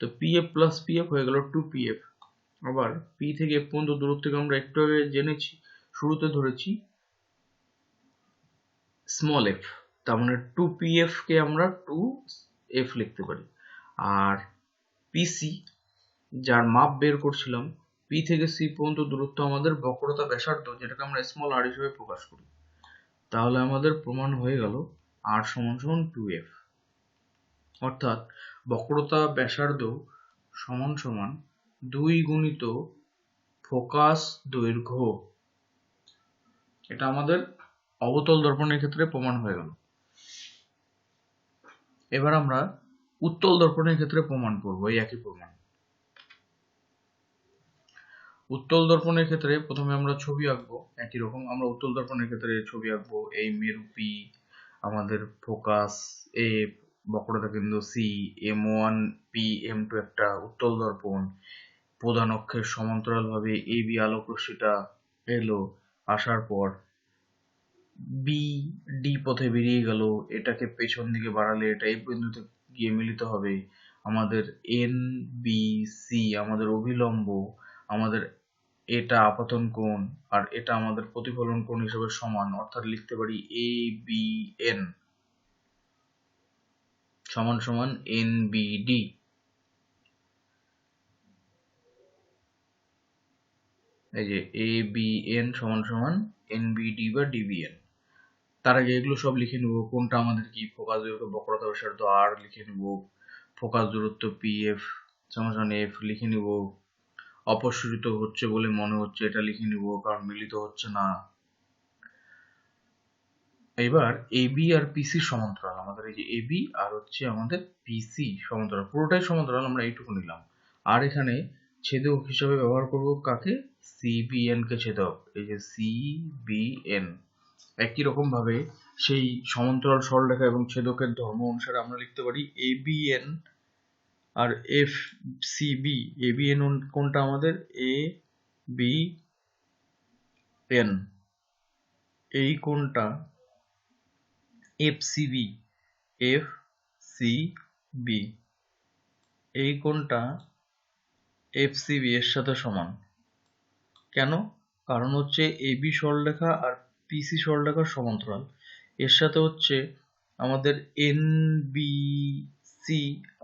তো পিএফ প্লাস পিএফ হয়ে গেল 2পিএফ। আবার পি থেকে এফ পর্যন্ত দূরত্বকে আমরা একটু আগে জেনেছি, শুরুতে ধরেছি স্মল এফ, তার মানে 2পিএফ কে আমরা 2এফ লিখতে পারি। আর পিসি, যার মাপ বের করছিলাম, পি থেকে সি পর্যন্ত দূরত্ব আমাদের বক্রতা ব্যাসার্ধ, যেটাকে আমরা স্মল আর হিসেবে প্রকাশ করি। তাহলে আমাদের প্রমাণ হয়ে গেল আর সমান সমান 2এফ। অর্থাৎ বক্রতা ব্যাসার্ধ সমান সমান 2 গুণিত ফোকাস দৈর্ঘ্য। এটা আমাদের অবতল দর্পণের ক্ষেত্রে প্রমাণ হয়ে গেল। এবার আমরা উত্তল দর্পণের ক্ষেত্রে প্রমাণ করব এই একই প্রমাণ। উত্তল দর্পণের ক্ষেত্রে প্রথমে আমরা ছবি আঁকবো একই রকম। আমরা উত্তল দর্পণের ক্ষেত্রে ছবি আঁকবো, এই মেরু পি, আমাদের ফোকাস এ, বক্রতা কেন্দ্র সি, M1 পি M2 একটা উত্তল দর্পণ, প্রধান অক্ষের সমান্তরাল ভাবে এ বি আলোক রশ্মিটা এলো, আসার পর বি ডি পথে বেরিয়ে গেল, এটাকে পেছন দিকে বাড়ালে এটা এই বিন্দুতে গিয়ে মিলিত হবে। আমাদের এন বি সি আমাদের অভিলম্ব, আমাদের এটা আপতন কোণ আর এটা আমাদের প্রতিফলন কোণ হিসেবে সমান, অর্থাৎ লিখতে পারি এ বি এন সমান সমান এন বি ডি। এই যে এ বি এন সমান সমান এন বি ডি বা ডিবিএন। তার আগে এগুলো সব লিখে নেব, কোনটা আমাদের কি, ফোকাস দূরত্ব বক্রতা ব্যাসার্ধ আর লিখে নেব, ফোকাস দূরত্ব পি এফ সমান সমান এফ লিখে নেব, অপসরিত হচ্ছে বলে মনে হচ্ছে এটা লিখে নেব কারণ মিলিত হচ্ছে না। এবার এবি আর পিসি সমান্তরাল, আমাদের এই যে এবি আর হচ্ছে আমাদের পিসি সমান্তরাল, পুরোটাই সমান্তরাল, আমরা এইটুকু নিলাম। আর এখানে ছেদক হিসাবে ব্যবহার করব কাকে? সিবিএন কে ছেদক, এই যে সিবিএন। একই রকম ভাবে সেই সমান্তরাল সরলরেখা এবং ছেদকের ধর্ম অনুসারে আমরা লিখতে পারি এবিএন আর এফ সিবি। এবিএন কোনটা আমাদের? A B N. এই কোনটা? F CB, F C B. এই কোনটা? এফ সিবি এর সাথে সমান। কেন? কারণ হচ্ছে এবি সরলরেখা আর পিসি সরলরেখার সমান্তরাল, এর সাথে হচ্ছে আমাদের NBC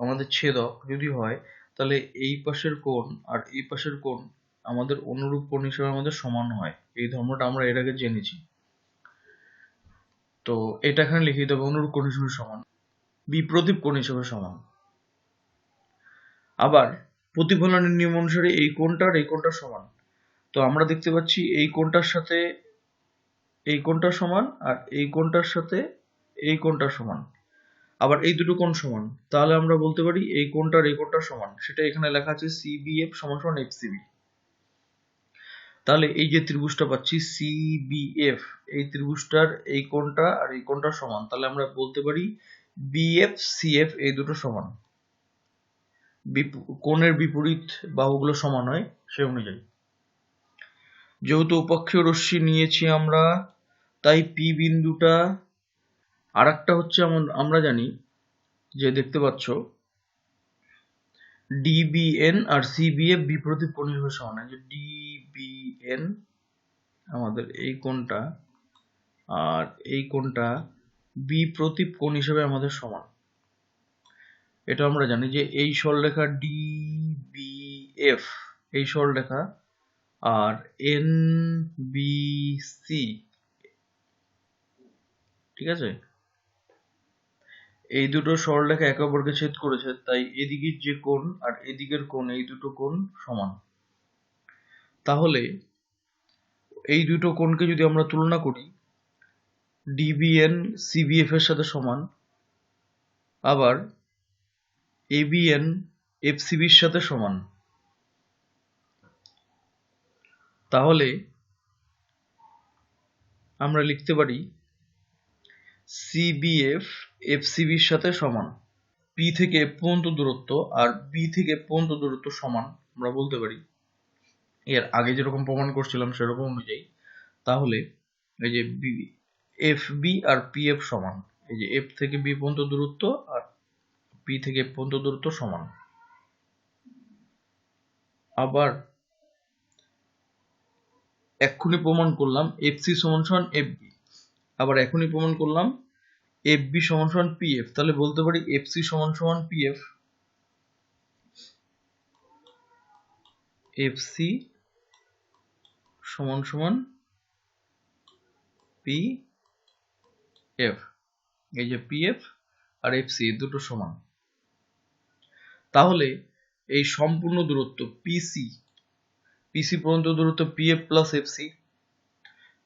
আমাদের ছেদক যদি হয়, তাহলে এই পাশের কোণ আর এই পাশের কোণ আমাদের অনুরূপ কোণ হিসেবে আমাদের সমান হয়। এই ধর্মটা আমরা এর আগে জেনেছি। তো এটা এখানে লিখে দেবো, অনুরূপ কোণ হিসেবে সমান, বিপ্রতীপ কোণ হিসেবে সমান। আবার প্রতিফলনের নিয়ম অনুসারে এই কোণটা আর এই কোণটা সমান। তো আমরা দেখতে পাচ্ছি এই কোণটার সাথে এই কোণটা সমান আর এই কোণটার সাথে এই কোণটা সমান, আবার এই দুটো কোণ সমান। তাহলে আমরা বলতে পারি এই কোণটার এই কোণটা সমান। সেটা এখানে লেখা আছে CBF সমান সমান FCB। তাহলে এই যে ত্রিভুজটা পাচ্ছি CBF, এই ত্রিভুজটার এই কোণটা আর এই কোণটা সমান। তাহলে আমরা বলতে পারি BF CF এই দুটো সমান। কোণের বিপরীত বাহুগুলো সমান হয় সে অনুযায়ী। যেহেতু উপক্ষীয় রশ্মি নিয়েছি আমরা, তাই P বিন্দুটা, আর একটা হচ্ছে আমরা জানি যে দেখতে পাচ্ছ DBN আর CBF বিপ্রতীপ কোণ হিসেবে সমান। যে DBN আমাদের এই কোণটা আর এই কোণটা বিপ্রতীপ কোণ হিসেবে আমাদের সমান। এটা আমরা জানি যে এই সরলরেখা DBF এই সরলরেখা আর NBC, ঠিক আছে, এই দুটো সরলরেখা একে অপরকে ছেদ করেছে, তাই এদিকের যে কোণ আর এদিকের কোণ এই দুটো কোণ সমান। তাহলে এই দুটো কোণকে যদি আমরা তুলনা করি, DBN CBF এর সাথে সমান, আবার ABN FCB এর সাথে সমান। তাহলে আমরা লিখতে পারি CBF FCB এর সাথে সমান। P থেকে F পর্যন্ত দূরত্ব আর B থেকে F পর্যন্ত দূরত্ব সমান আমরা বলতে পারি, এর আগে যেরকম প্রমাণ করছিলাম সেরকম অনুযায়ী। তাহলে এই যে FB আর PF সমান, এই যে F থেকে B পর্যন্ত দূরত্ব আর P থেকে F পর্যন্ত দূরত্ব সমান। আবার এক্ষুনি প্রমাণ করলাম FC সমান সমান FB, আবার এখনই প্রমাণ করলাম FB সমান সমান PF। তাহলে বলতে পারি FC সমান সমান PF, FC সমান সমান PF। এই যে PF আর FC দুটো সমান। তাহলে এই সম্পূর্ণ দূরত্ব PC পর্যন্ত দূরত্ব PF প্লাস FC,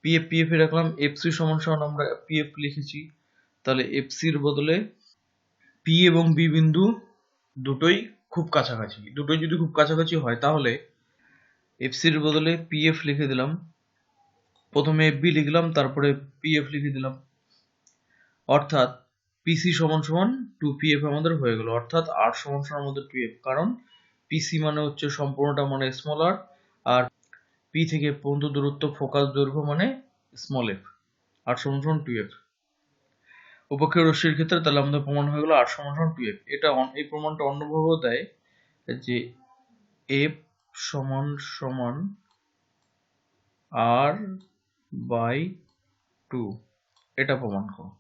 PF এ রাখলাম, FC সমান সমান আমরা PF লিখেছি। তাহলে FC এর বদলে P এবং B বিন্দু দুটোই খুব কাছাকাছি, দুটোই যদি খুব কাছাকাছি হয় তাহলে FC এর বদলে PF লিখে দিলাম, প্রথমে FB লিখলাম তারপরে PF লিখে দিলাম, অর্থাৎ PC সমান সমান 2PF আমাদের হয়ে গেল, অর্থাৎ R সমান সমান আমাদের 2F। কারণ PC মানে হচ্ছে সম্পূর্ণটা মানে স্মল r, আর P থেকে পর্যন্ত দূরত্ব ফোকাস দৈর্ঘ্য মানে স্মল f। R সমান সমান 2F। উপক্ষীয় রশ্মির ক্ষেত্রে তাহলে আমাদের প্রমাণ হয়ে গেল R সমান সমান 2F। এই প্রমাণটা অন্যভাবেও দেয় যে F সমান সমান R/2, এটা প্রমাণ করো।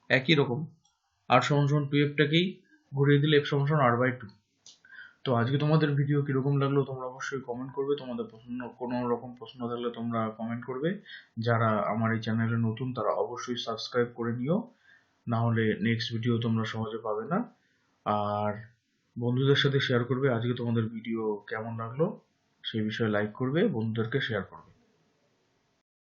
একই রকম R সমান সমান 2F টাকেই ঘুরিয়ে দিলে F সমান সমান R/2। তো আজকে তোমাদের ভিডিও কিরকম লাগলো তোমরা অবশ্যই কমেন্ট করবে। তোমাদের কোনো রকম প্রশ্ন থাকলে তোমরা কমেন্ট করবে। যারা আমার এই চ্যানেলে নতুন তারা অবশ্যই সাবস্ক্রাইব করে নিও, না হলে নেক্সট ভিডিও তোমরা সহজে পাবে না। আর বন্ধুদের সাথে শেয়ার করবে। আজকে তোমাদের ভিডিও কেমন লাগলো সেই বিষয়ে লাইক করবে, বন্ধুদেরকে শেয়ার করবে।